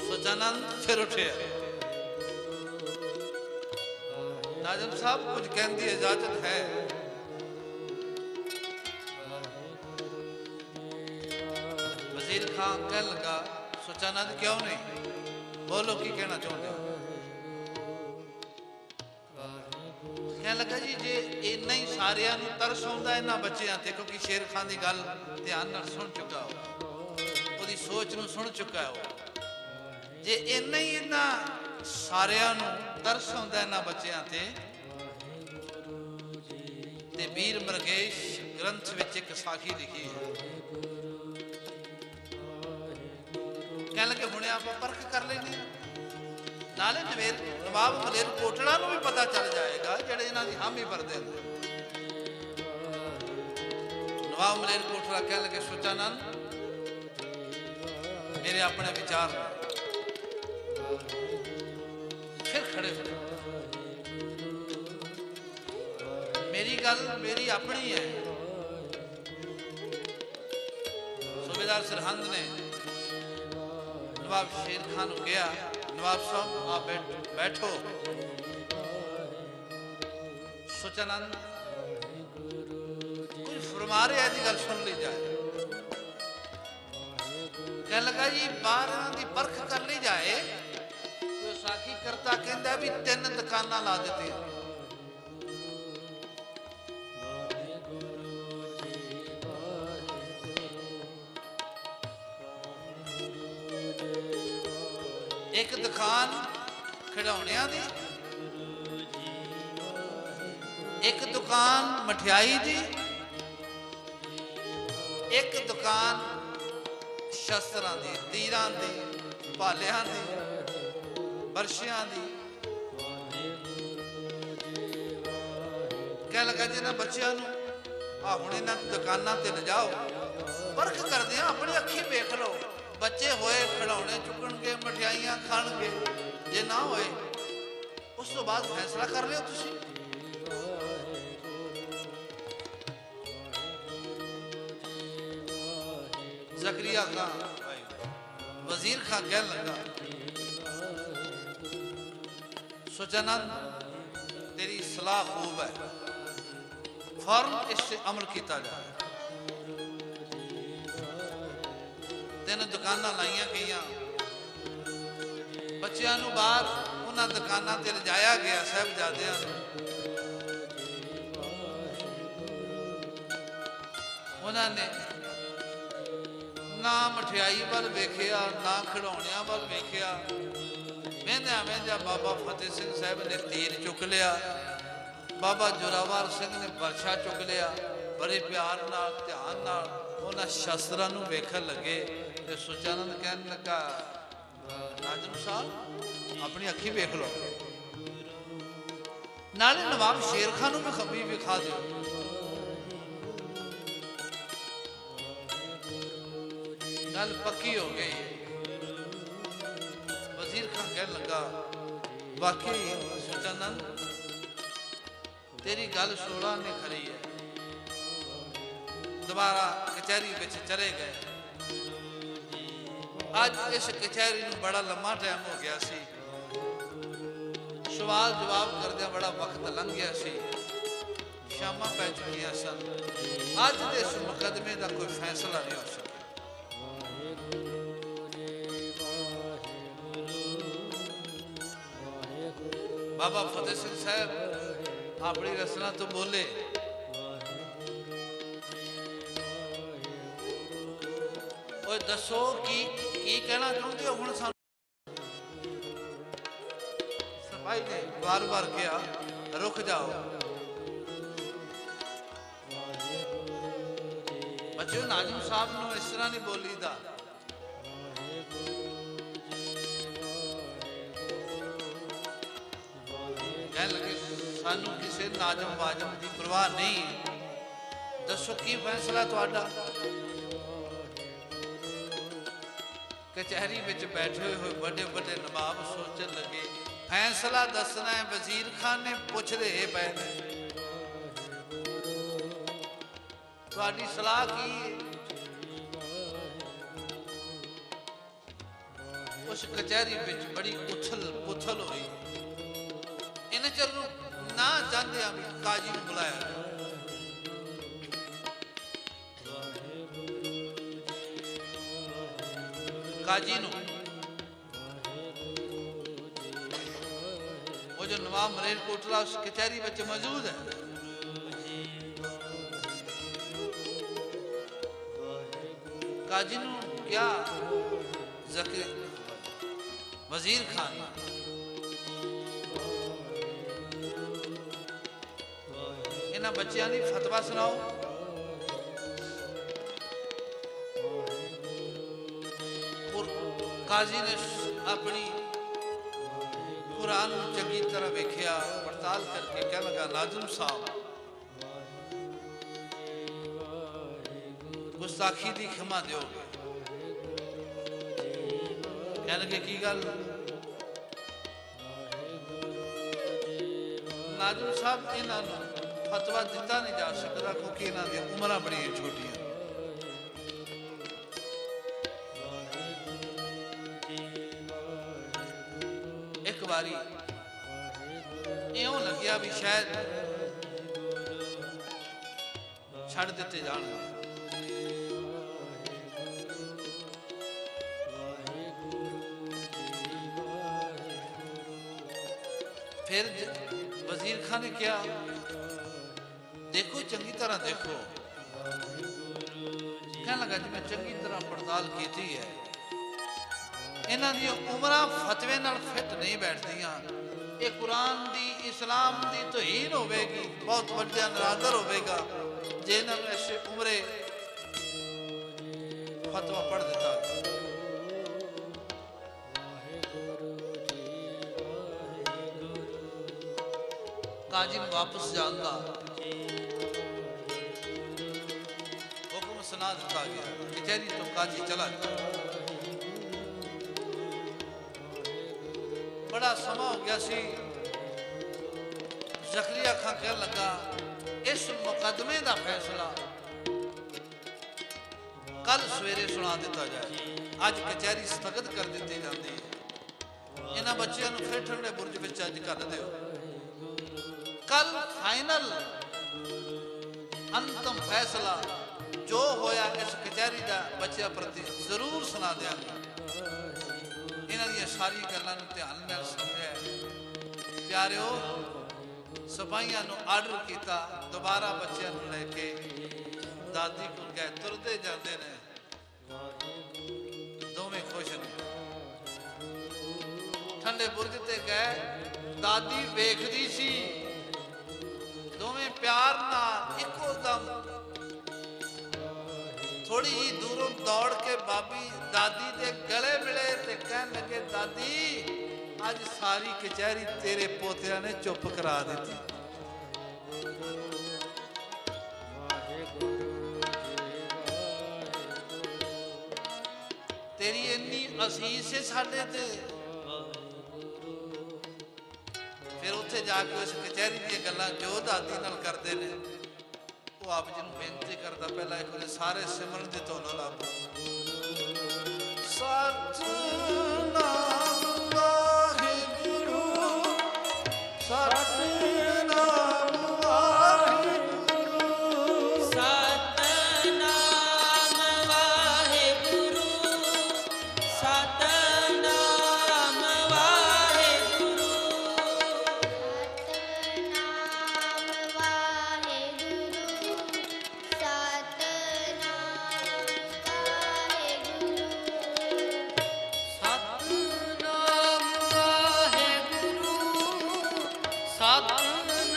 सचानंद फिर उठे। नाजम साहब कुछ कहने की इजाजत है? वजीर खान कह लगा, सचानंद क्यों नहीं, बोलो की कहना चाहते हो? कह लगा जी जे इन्ना ही सारिया तरस आउंदा इन्हां बच्चियां ते, क्योंकि शेर खान की गल ध्यान नाल सुन चुका हो, ओदी सोच नूं सुन चुका हो। जे इन्ना ही इन्हां सारिया तरस आउंदा इन्हां बच्चियां ते वीर मृगेश ग्रंथ विच एक साखी लिखी है। कह लगे हुणे आप परख कर लेंगे, नाले नवाब मलेरकोटला नूं भी पता चल जाएगा जिहड़े इन्हां दी हामी भरदे ने। नवाब मलेरकोटला कह लगे, सुचानंद मेरे अपने विचार फिर खड़े हो। मेरी गल मेरी अपनी है। सूबेदार सरहंद ने नवाब शेर खान को कहा, नवाब साहब आप बैठो। सुचानंद कोई फरमा रहा है गल सुन ली जाए। कह लगा जी बाहर इन्हां दी परख कर ली जाए। तो साखी करता कहता भी 3 दुकाना ला देती। एक दुकान खिडौनियां दी, एक दुकान मठियाई दी, एक दुकान शस्त्रां दी, तीरां दी, भालियां दी, बरशियां दी। कह लगा जिन्हां बच्चियां नूं आ हुण इन्हां दुकानां ते ले जाओ, परख करदे अपनी अखी वेख लो। बच्चे होए खिडौने चुकणगे, मठियाइयां खाणगे, जे ना होए उस तो बाद फैसला कर लियो तुसीं। जकरिया खां वजीर खां कह लगा, सुचनंद तेरी सलाह खूब है, फौरन इससे अमल किया जाए। तीन दुकाना लाइया गई, बच्चों नूं बाहर उन्हां दुकानां ते लिजाया गया। साहिबजादियां उन्होंने ना मठियाई वाल वेखिया, ना खिडौणियां वाल वेखिया। वेंद्या वेंद्या बाबा फतेह सिंह साहब ने तीर चुक लिया, बाबा जोरावर सिंह ने बरछा चुक लिया। बड़े प्यार नाल ध्यान नाल उन्हां शस्त्रां नूं वेखण लगे। ते सुचानंद कहन लगा, नाजम साहब अपनी अखी वेख लो, नाले नवाब शेर खान नूं भी खबी विखा दो। गल पक्की हो गई। वजीर खान कहन लगा, वाकई सुचानंद तेरी गल सोड़ा ने खरी है। दोबारा कचहरी विच चले गए। अज इस कचहरी में बड़ा लम्मा टाइम हो गया सी, सवाल जवाब करदे बड़ा वक्त लंघ गया सी, शामां पै चुकियां सन। अज दे इस मुकदमे का कोई फैसला नहीं हो सका। बाबा फतेह सिंह साहब अपनी रचना तो बोले, ओए दसो की कहना चाहते हो हुण सानू। सिपाही ने बार बार कहा, रुक जाओ बच्चों, नाजिम साहब नूं इस तरह नहीं बोलीदा। कह लगे सानू किसी नाजम वाजम की परवाह नहीं, दसो की फैसला तुहाडा। कचहरी में बैठे हुए बड़े बड़े नवाब सोचन लगे, फैसला दसना है। वजीर खान ने पूछ रहे पे तुहाडी सलाह की है? उस कचहरी में बड़ी उथल पुथल हुई। इन्हें चलो ना चाहते हम काजी को बुलाया। काजी नू वो जो नवाब मलेरकोटला उस कचहरी में मौजूद है। काजी नू क्या वजीर खान इन्हां बच्चियां दी फतवा सुनाओ। काजी ने अपनी कुरान चंगी तरह वेख्या, पड़ताल करके कह लगा, नाजिम साहब गुस्ताखी की क्षमा दो। कह लगे की गल? नाजिम साहब इन्हां नूं फतवा दिता नहीं जा सकता क्योंकि इन्हां दी उमरां बड़ी छोटियां। एक बारी इउं लग्या भी शायद छड़ दिते जाणगे। फिर वजीर खान ने क्या, देखो चंगी तरह देखो। कहने लगा जी मैं चंगी तरह पड़ताल की है, इन्हां दी उमरां फतवे नाल फिट नहीं बैठदियां। ये कुरान दी इस्लाम दी तौहीन होवेगी, बहुत वड्डा नरादर होवेगा जे इन्हां नूं ऐसे उमरे ਫਤਵਾ ਪੜ੍ਹ ਦਿੱਤਾ। ਕਾਜੀ ਨੂੰ ਵਾਪਸ ਜਾਣ ਦਾ ਹੁਕਮ ਸੁਣਾ ਦਿੱਤਾ ਗਿਆ। ਕਚਹਿਰੀ ਤੋਂ ਕਾਜੀ ਚਲਾ ਗਿਆ। ਬੜਾ ਸਮਾਂ ਹੋ ਗਿਆ ਸੀ। ਜ਼ਕਰੀਆ ਖਾਂ ਕਹਿਣ ਲੱਗਾ, ਇਸ ਮੁਕੱਦਮੇ ਦਾ ਫੈਸਲਾ ਕੱਲ ਸਵੇਰੇ ਸੁਣਾ ਦਿੱਤਾ ਜਾਏ। ਅੱਜ ਕਚਹਿਰੀ ਸਥਗਿਤ ਕਰ ਦਿੱਤੀ ਜਾਂਦੀ ਹੈ। ਇਹਨਾਂ ਬੱਚਿਆਂ ਨੂੰ ਫਿਰ ਠੰਡੇ ਬੁਰਜ ਵਿੱਚ ਅੱਜ ਕਰ ਦਿਓ। ਕੱਲ ਫਾਈਨਲ ਅੰਤਮ ਫੈਸਲਾ ਜੋ ਹੋਇਆ ਇਸ ਕਚਹਿਰੀ ਦਾ ਬੱਚਿਆਂ ਪ੍ਰਤੀ ਜ਼ਰੂਰ ਸੁਣਾ ਦਿਆਂਗੇ। ਇਹਨਾਂ ਦੀਆਂ ਸਾਰੀਆਂ ਗੱਲਾਂ ਨੂੰ ਧਿਆਨ ਨਾਲ ਸੁਣਿਆ। ਪਿਆਰਿਓ, ਸਿਪਾਹੀਆਂ ਨੂੰ ਆਰਡਰ ਕੀਤਾ, ਦੁਬਾਰਾ ਬੱਚਿਆਂ ਨੂੰ ਲੈ ਕੇ ਦਾਦੀ ਕੋਲ ਗਏ। ਤੁਰਦੇ ਜਾਂਦੇ ਨੇ, ਦੋਵੇਂ ਖੁਸ਼ ਨੇ। ਠੰਡੇ ਬੁਰਜ ਤੇ ਗਏ। ਦਾਦੀ ਵੇਖਦੀ ਸੀ। ਦੋਵੇਂ ਪਿਆਰ ਨਾਲ ਇੱਕੋ ਦਮ ਥੋੜੀ ਜਿਹੀ ਦੂਰੋਂ ਦੌੜ ਕੇ ਬਾਬੀ ਦਾਦੀ ਦੇ ਗਲੇ ਮਿਲੇ ਤੇ ਕਹਿਣ ਲੱਗੇ, ਦਾਦੀ ਅੱਜ ਸਾਰੀ ਕਚਹਿਰੀ ਤੇਰੇ ਪੋਤਿਆਂ ਨੇ ਚੁੱਪ ਕਰਾ ਦਿੱਤੀ। ਤੇਰੀ ਇੰਨੀ ਅਸੀਸ ਹੈ ਸਾਡੇ ਤੇ। ਫਿਰ ਉੱਥੇ ਜਾ ਕੇ ਉਸ ਕਚਹਿਰੀ ਦੀਆਂ ਗੱਲਾਂ ਜੋ ਦਾਦੀ ਨਾਲ ਕਰਦੇ ਨੇ, ਉਹ ਆਪ ਜੀ ਨੂੰ ਬੇਨਤੀ ਕਰਦਾ, ਪਹਿਲਾਂ ਇੱਕ ਵਾਰੀ ਸਾਰੇ ਸਿਮਰਨ ਦੀ ਧੁਨ ਲਾਓ। ਸਤਿਨਾਮ ਵਾਹਿਗੁਰੂ, ਸਤਿਨਾਮ ਵਾਹਿਗੁਰੂ,
ਸਤਨਾਮ ਵਾਹਿਗੁਰੂ, ਸਤਨਾਮ ਵਾਹਿਗੁਰੂ,
ਸਤਨਾਮ ਵਾਹਿਗੁਰੂ,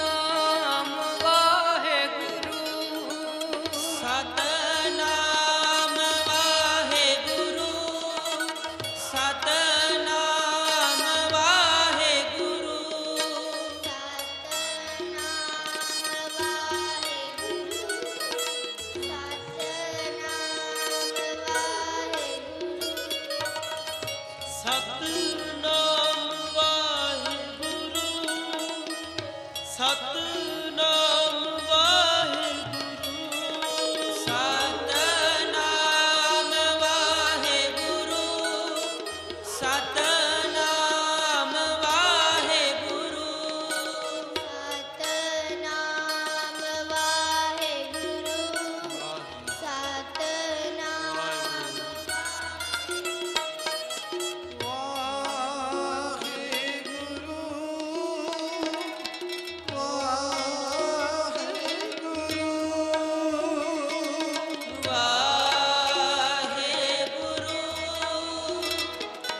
ਸਤਨਾਮ ਵਾਹਿਗੁਰੂ, ਸਤਨਾਮ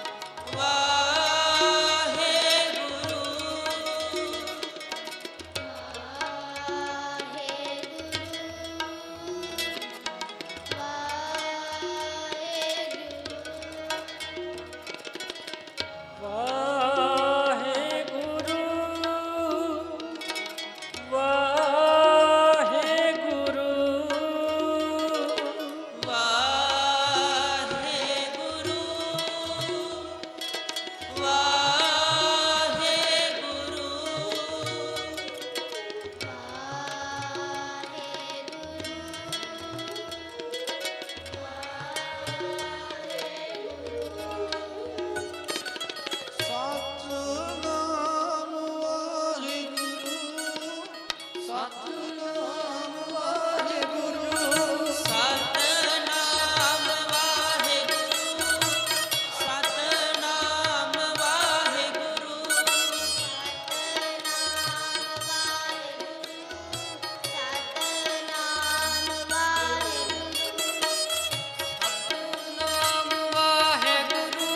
ਵਾਹਿਗੁਰੂ, ਸਤਨਾਮ ਵਾਹਿਗੁਰੂ, ਸਤਨਾਮ ਵਾਹਿਗੁਰੂ,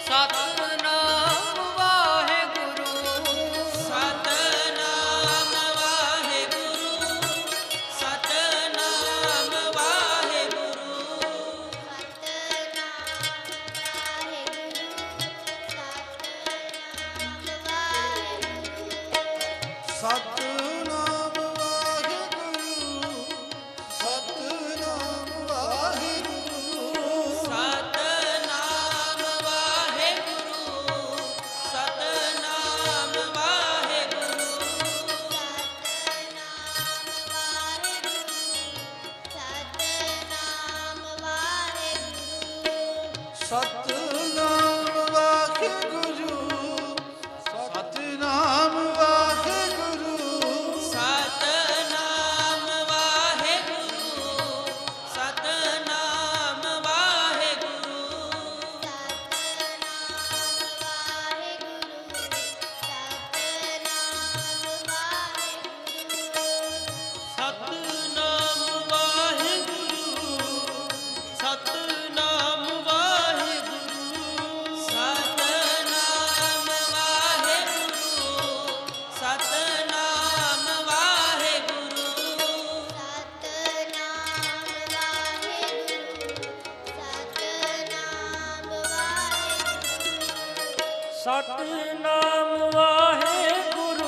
ਸਤਨਾਮ ਵਾਹਿਗੁਰੂ, ਸਤਨਾਮ ਵਾਹਿਗੁਰੂ,
ਸਤਿਨਾਮ ਵਾਹਿਗੁਰੂ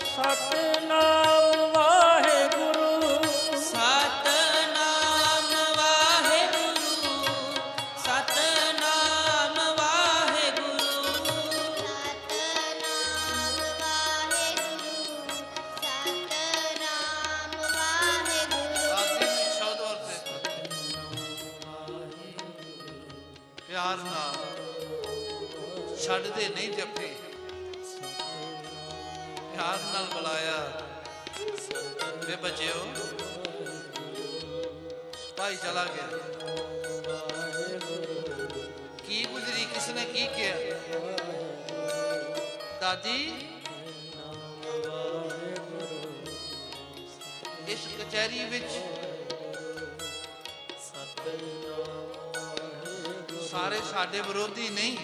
ਸਤਿਨਾਮ ਵਾਹਿਗੁਰੂ
ਸਤਨਾਮ ਵਾਹਿਗੁਰੂ ਸਤਨਾਮ ਵਾਹਿਗੁਰੂ
ਦਾਦੀ ਨੇ ਸ਼ਬਦ ਵਰਤੇ ਪਿਆਰ ਨਾਲ ਛੱਡਦੇ ਨਹੀਂ ਜੱਫੇ ਪਿਆਰ ਨਾਲ ਬੁਲਾਇਆ ਵੇ ਬੱਚਿਓ ਭਾਈ ਚਲਾ ਗਿਆ ਕੀ ਗੁਜ਼ਰੀ ਕਿਸਨੇ ਕੀ ਕਿਹਾ ਦਾਦੀ ਇਸ ਕਚਹਿਰੀ ਵਿੱਚ ਸਾਰੇ ਸਾਡੇ ਵਿਰੋਧੀ ਨਹੀਂ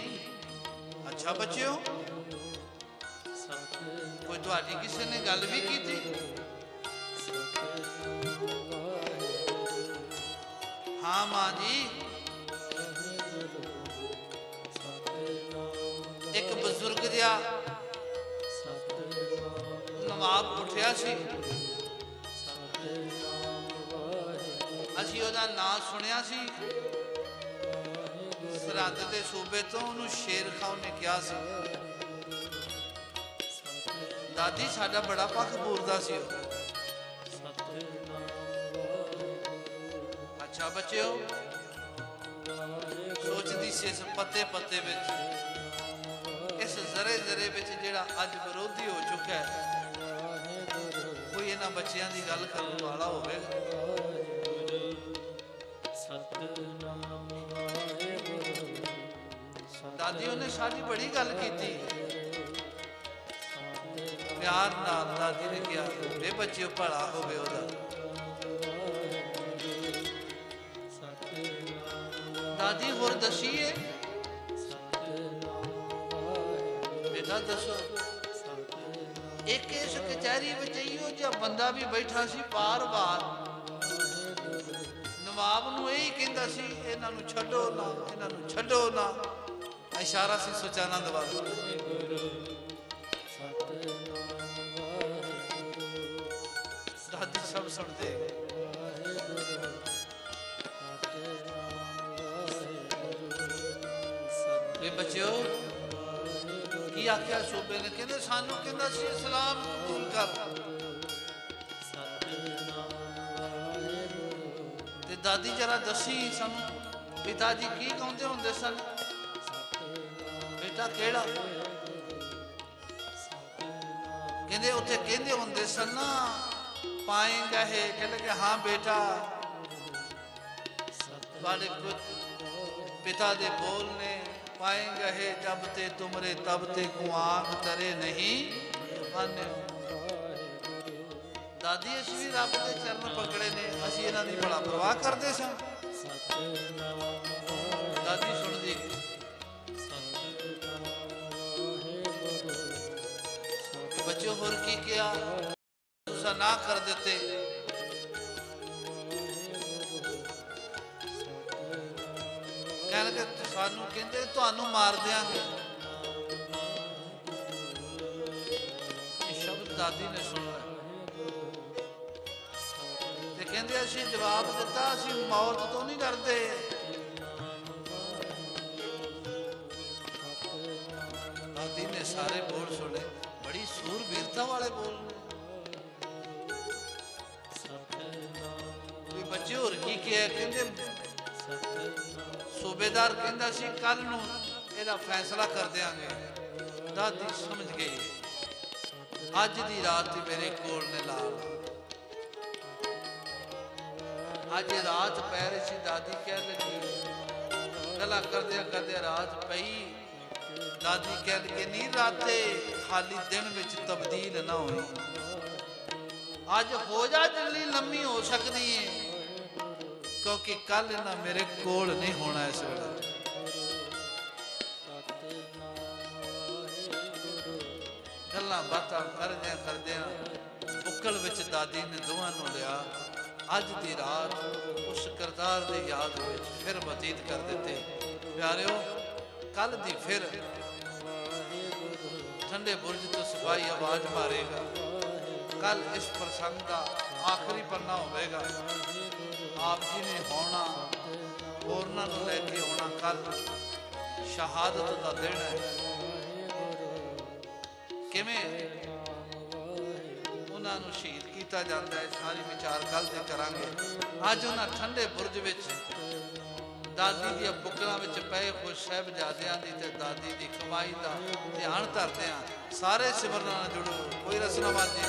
ਅੱਛਾ ਬੱਚਿਓ ਕੋਈ ਤੁਹਾਡੀ ਕਿਸੇ ਨੇ ਗੱਲ ਵੀ ਕੀਤੀ ਹਾਂ ਮਾਂ ਜੀ ਇੱਕ ਬਜ਼ੁਰਗ ਜਿਹਾ ਨਵਾਬ ਉੱਠਿਆ ਸੀ ਅਸੀਂ ਉਹਦਾ ਨਾਂ ਸੁਣਿਆ ਸੀ ਸਰਹੱਦ ਦੇ ਸੂਬੇ ਤੋਂ ਉਹਨੂੰ ਸ਼ੇਰ ਖਾਨ ਨੇ ਕਿਹਾ ਸੀ ਦਾਦੀ ਸਾਡਾ ਬੜਾ ਪੱਖ ਪੂਰਦਾ ਸੀ ਉਹ ਅੱਛਾ ਬੱਚਿਓ ਸੋਚਦੀ ਸੀ ਇਸ ਪੱਤੇ ਪੱਤੇ ਵਿੱਚ ਇਸ ਜ਼ਰੇ ਜ਼ਰੇ ਵਿੱਚ ਜਿਹੜਾ ਅੱਜ ਵਿਰੋਧੀ ਹੋ ਚੁੱਕਾ ਹੈ ਕੋਈ ਇਹਨਾਂ ਬੱਚਿਆਂ ਦੀ ਗੱਲ ਕਰਨ ਵਾਲਾ ਹੋਵੇਗਾ ਦਾਦੀ ਉਹਨੇ ਸਾਡੀ ਬੜੀ ਗੱਲ ਕੀਤੀ ਪਿਆਰ ਨਾਲ ਦਾਦੀ ਨੇ ਕਿਹਾ ਵੇ ਬੱਚਿਓ ਭਲਾ ਹੋਵੇ ਉਹਦਾ ਦਾਦੀ ਹੋਰ ਦਸੀਏ ਬੇਟਾ ਦੱਸੋ ਇੱਕ ਇਸ ਕਚਹਿਰੀ ਵਿੱਚ ਇਹੋ ਜਿਹਾ ਬੰਦਾ ਵੀ ਬੈਠਾ ਸੀ ਬਾਰ-ਬਾਰ ਨਵਾਬ ਨੂੰ ਇਹੀ ਕਹਿੰਦਾ ਸੀ ਇਹਨਾਂ ਨੂੰ ਛੱਡੋ ਨਾ ਇਹਨਾਂ ਨੂੰ ਛੱਡੋ ਨਾ ਇਸ਼ਾਰਾ ਸੀ ਸੁਚਾਨੰਦ ਵਾਲਾ ਦਾਦੀ ਸਭ ਸੁਣਦੇ ਇਹ ਬੱਚਿਓ ਕੀ ਆਖਿਆ ਸੂਬੇ ਨੇ ਕਹਿੰਦੇ ਸਾਨੂੰ ਕਹਿੰਦਾ ਸੀ ਇਸਲਾਮ ਕਬੂਲ ਕਰ ਤੇ ਦਾਦੀ ਜਰਾ ਦੱਸੀ ਸਾਨੂੰ ਪਿਤਾ ਜੀ ਕੀ ਕਹਿੰਦੇ ਹੁੰਦੇ ਸਨ ਬੇਟਾ ਕਿਹੜਾ ਕਹਿੰਦੇ ਉੱਥੇ ਕਹਿੰਦੇ ਹੁੰਦੇ ਸਨ ਨਾ ਪਾਏਗਾ ਹੈ ਕਹਿੰਦੇ ਕਿ ਹਾਂ ਬੇਟਾ ਤੁਹਾਡੇ ਪਿਤਾ ਦੇ ਬੋਲ ਨੇ पाएंगे है जब ते तुमरे तब ते को आंख तरे नहीं आने दादी ਅਸੀਂ ਵੀ ਰੱਬ ਦੇ ਚਰਨ ਪਕੜੇ ਨੇ ਅਸੀਂ ਇਹਨਾਂ ਦੀ ਬੜਾ ਪਰਵਾਹ ਕਰਦੇ ਸਾਂ ਦਾਦੀ ਸੁਣਦੀ ਬੱਚੋ ਹੋਰ ਕੀ ਕਿਹਾ ਤੁਸੀਂ ਨਾ ਕਰ ਦਿੱਤੇ कहने सानू कहते तुहानू मार देंगे शब्द दादी ने सुना कहते असी जवाब दिता असी मौत तो नहीं डरते दादी ने सारे बोल सुने बड़ी सूरबीरता वाले बोल बच्चे होर की किया कहते सूबेदार कहता सी कल नूं इहदा फैसला कर देंगे दादी समझ गई अज दी रात मेरे कोल ने ला अज रात पै रही सी दादी कह लगी गला करदे रात पई दादी कह लगी नी राते खाली दिन विच तब्दील ना होई अज हो जा जल्दी लम्मी हो सकती है क्योंकि कल ना मेरे कोल नहीं होना इस वेले गल्लां बातां करदे बुक्कल विच दादी ने दोवां नूं लिया अज दी रात उस करतार दी याद विच फिर बतीत कर दिते प्यारिओ कल दी फिर ठंडे बुर्ज तो सिपाही आवाज मारेगा। कल इस प्रसंग का आखिरी पन्ना होगा। आप जी ने होना होरना लैके आना। कल शहादत का दिन है। किवें उन्होंने शहीद किया जाता है, सारी विचार कल से करांगे। अज उन्होंने ठंडे बुर्ज विच दादी दी बुकलों में पे खुश साहिबजादियां दी ते दादी दी कमाई का ध्यान धरते हैं। सारे सिमरन नाल जुड़ो। कोई रसनाबाजी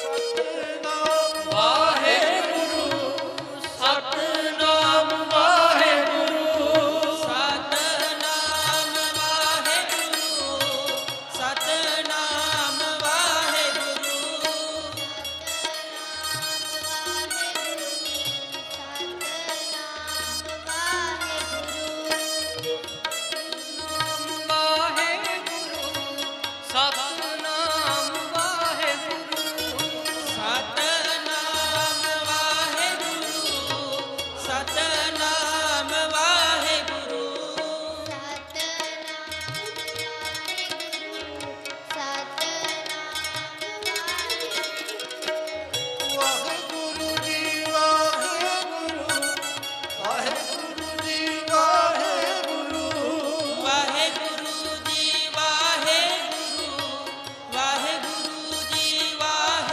सतनाम वाहेगुरु, सतनाम वाहेगुरु,
सतनाम वाहेगुरु, सतनाम वाहेगुरु,
सतनाम वाहेगुरु,
सतनाम वाहेगुरु, सतनाम वाहेगुरु,
वाहेगुरु जी वाहेगुरु, वाहेगुरु जी वाहेगुरु,
वाहेगुरु जी वाहेगुरु, वाहेगुरु जी वाहेगुरु,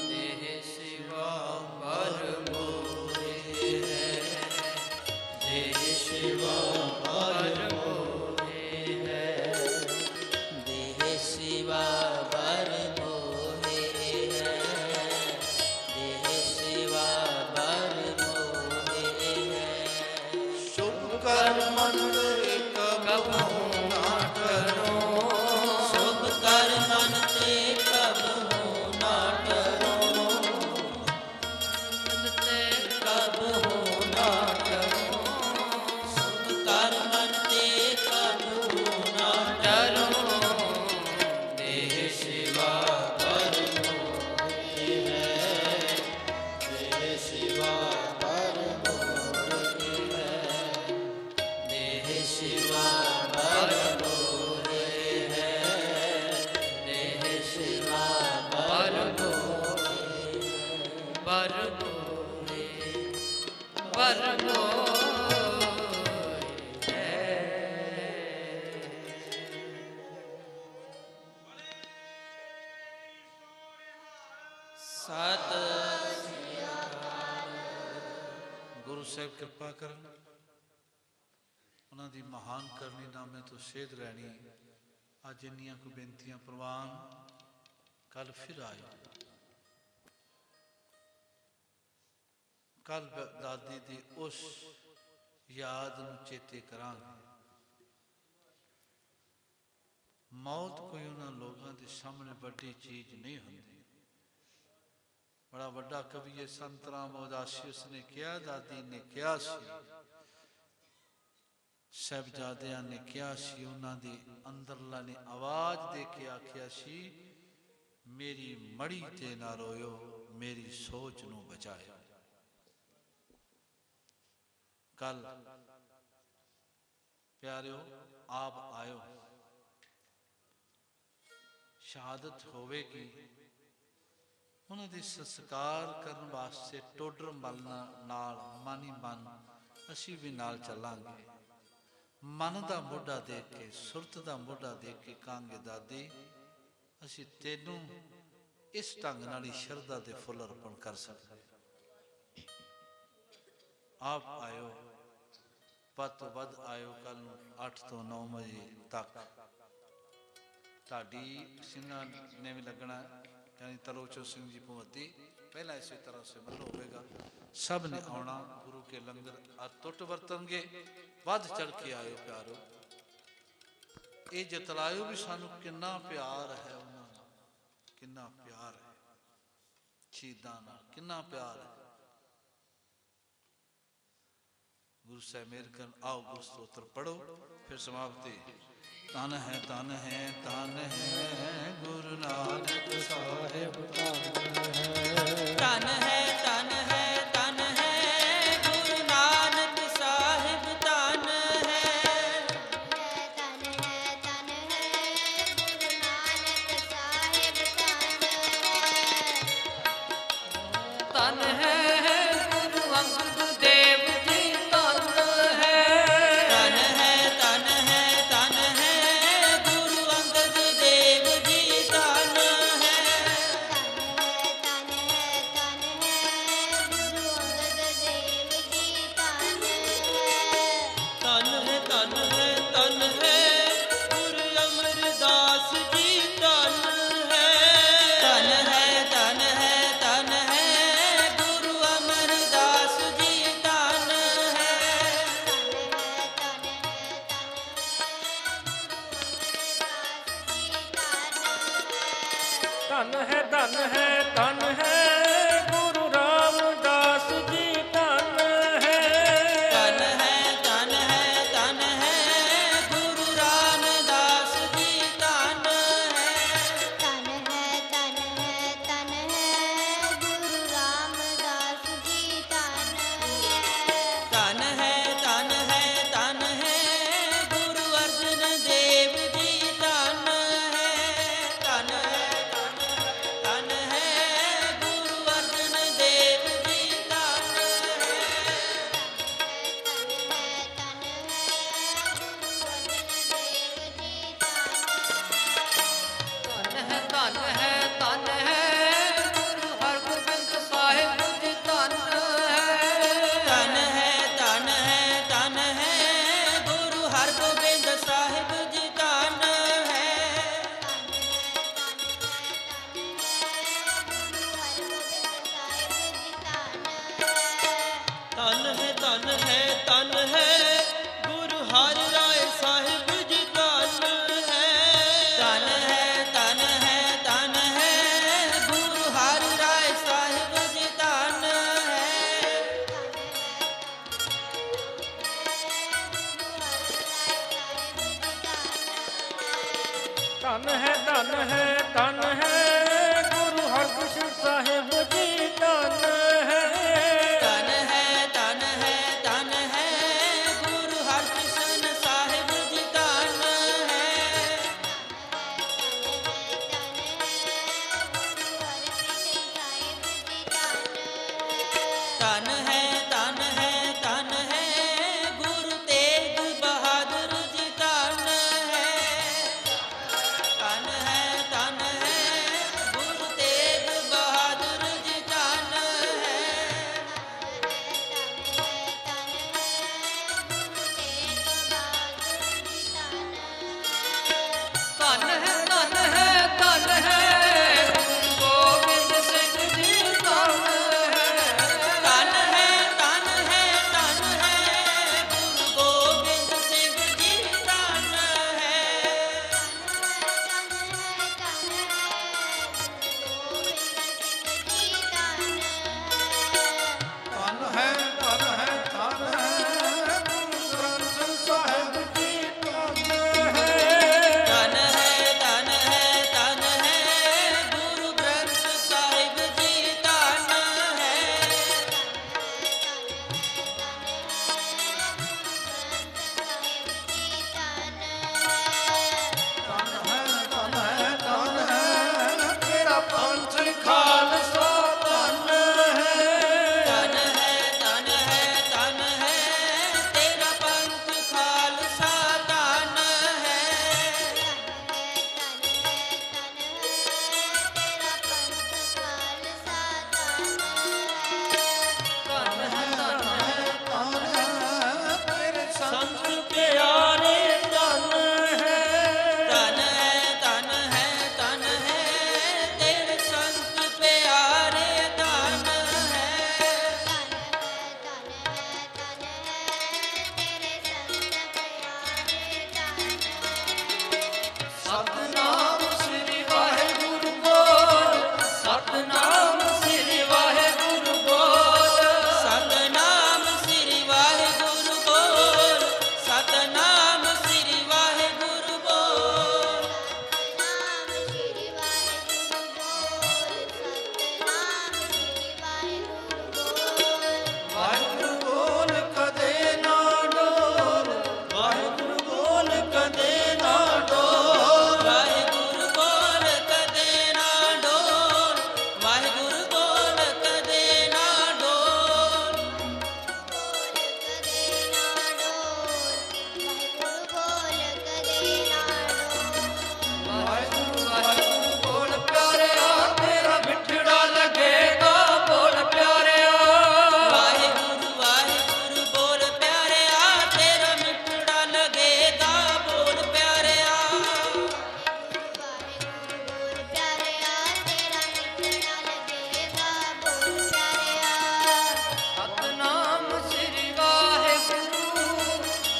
देह शिवा पर मोहे है, देह शिवा पर मोहे है, देह शिवा पर मोहे है, देह शिवा पर मोहे है।
शुभ कर्म कबहू ना करो,
शुभ कर्मन ते कबहू ना डरो, ते कबहू ना डरो, शुभ कर्मन ते कबहू ना डरो, देह शिवा पर मोहे है, देह शिवा पर मोहे है, देह शिवा पर मोहे है, देह शिवा पर मोहे
बर मोहे, बर मोहे
सत
गुरु साहब कृपा करन। उन्होंने महान करनी नामे तो सेध लैनी। अज इन्नियां को बेनतियां प्रवान। कल फिर आए। कल दादी दी उस याद नूं चेते करांगे। मौत कोई उन्हां लोगों के सामने बड़ी चीज नहीं होती। बड़ा वड्डा कवि है संत राम उदासी, उसने क्या दादी ने क्या सी, साहिबजादियां ने क्या सी, उन्हां दी अंदरला ने आवाज दे के आख्या सी, मेरी मड़ी ते ना रोयो, मेरी सोच नू बचायो। कल प्यारियो आप आयो, शहादत होवेगी। उन्होंने संस्कार करने वास्ते टोडर मलना नाल मानी मन असी भी नाल चलांगे। मन का मोढ़ा दे के, सुरत का मोढ़ा दे के कहांगे दादी असी तेनू इस ढंग नाल ही शरधा दे फुल अर्पण कर सकते। आप आयो, वध तो वध आयो। कल 8 तो 9 बजे तक ताड़ी सिंघां ने भी लगना, यानी तलोचन सिंह जी भगवती पहला इसी तरह से मल होगा। सब ने आना, गुरु के लंगर अतुट वरतनगे। वध चढ़ के आयो प्यारो, ये जतलायो भी सानू किन्ना प्यार है, उन्होंने किन्ना प्यार है, शहीदां नाल किन्ना प्यार है। गुरु साहब मेहर कर आओ गुरु स्तोत्र पढ़ो फिर समाप्ति। तन है तन है तन है गुरु नानक साहिब
तन है तन है तन है गुरु नानक साहिब तन है।
तन है तन है गुरु नानक साहिब
तन है गुरु अंगद देव जी तन है।
तन है तन है तन है गुरु अंगद देव जी तन है।
तन है तन है गुरु अंगद देव जी तन है।
तन है तन है तन है गुरु अमरदास जी तन है। तन है तन है तन है गुरु अमरदास जी तन है।
धन है धन है धन है गुरु रामदास जी धन है।
तन है तन है तन है गुरु रामदास जी तन है।
तन है तन है तन है गुरु रामदास जी तन है।
तन है तन है तन है गुरु अर्जन देव जी तन है। तन है तन है गुरु अर्जन देव जी तन है।
तन है तन है गुरु हरगोबिंद साहिब जी तन है।
तन है तन है तन है गुरु हरगोबिंद साहिब जी तन है। तन है तन है तन है गुरु हरि राय साहिब जी तन है। तन है तन है तन है गुरु हरि राय साहिब जी तन है।
धन है धन है धन है गुरु हरकृष्ण साहिब जी धन है।
तन है तन है तन है गुरु हरकृष्ण साहिब जी तन है। तन है तन है तन है गुरु तेग बहादुर जी तन है। तन है तन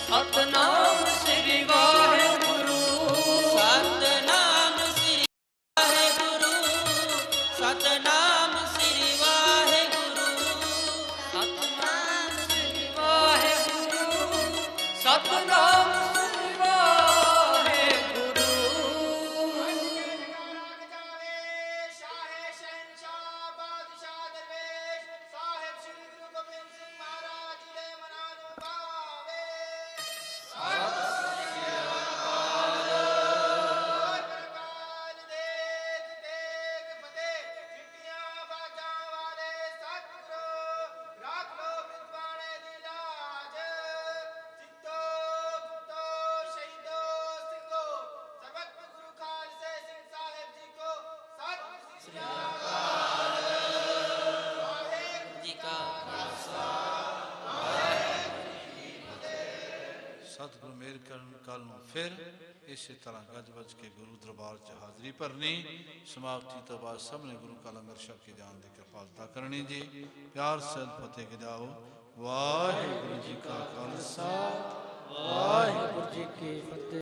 ਸਤਨਾਮ ਸ੍ਰੀ ਵਾਹਿਗੁਰੂ
ਸਤਨਾਮ ਸ੍ਰੀ ਵਾਹਿਗੁਰੂ ਸਤਨਾਮ ਸ੍ਰੀ ਵਾਹਿਗੁਰੂ
ਸਤਨਾਮ ਸ੍ਰੀ ਵਾਹਿਗੁਰੂ ਸਤਨਾਮ ਸ੍ਰੀ ਵਾਹਿਗੁਰੂ
ਸ਼ਾਹੇ ਸ਼ਹਿਨਸ਼ਾਹ ਬਾਦਸ਼ਾਹ ਦਰਵੇਸ਼ ਸਾਹਿਬ ਸ੍ਰੀ ਗੁਰੂ ਗੋਬਿੰਦ ਸਿੰਘ ਮਹਾਰਾਜ ਜੀ ਦੇ ਮਨਾਂ ਨੂੰ ਭਾਵੇ ਕਾਲ ਦੇਖ ਦੇਖ ਫਤਿਹ ਚਿੱਟੀਆਂ ਬਾਜਾਂ ਵਾਲੇ ਸਤਿਗੁਰੂ ਰੱਖ ਲੋ ਵਿਦਵਾਨੇ ਦੀ ਲਾਜ ਜਿੱਤੋ ਗੁੱਤੋ ਸ਼ਹੀਦੋ ਸਿੰਘੋ ਸਰਬੱਤ ਗੁਰੂ ਖਾਲਸੇ ਸਿੰਘ ਸਾਹਿਬ ਜੀ ਕੋ ਸਤਿ ਸ੍ਰੀ ਅਕਾਲ
ਜੀ ਕਾ
ਸਤਿਗੁਰੂ ਮੇਰ ਕਰਨ ਕੱਲ ਨੂੰ ਫਿਰ ਇਸੇ ਤਰ੍ਹਾਂ ਗੱਜ ਵੱਜ ਕੇ ਗੁਰੂ ਦਰਬਾਰ 'ਚ ਹਾਜ਼ਰੀ ਭਰਨੀ ਸਮਾਪਤੀ ਤੋਂ ਬਾਅਦ ਸਭ ਨੇ ਗੁਰੂ ਕਾ ਲੰਗਰ ਛਕ ਕੇ ਜਾਣ ਦੀ ਕਿਰਪਾਲਤਾ ਕਰਨੀ ਜੀ ਪਿਆਰ ਸਹਿਤ ਫਤਿਹ ਕੇ ਜਾਓ ਵਾਹਿਗੁਰੂ ਜੀ ਕਾ ਖਾਲਸਾ
ਵਾਹਿਗੁਰੂ ਜੀ ਕੀ ਫਤਿਹ।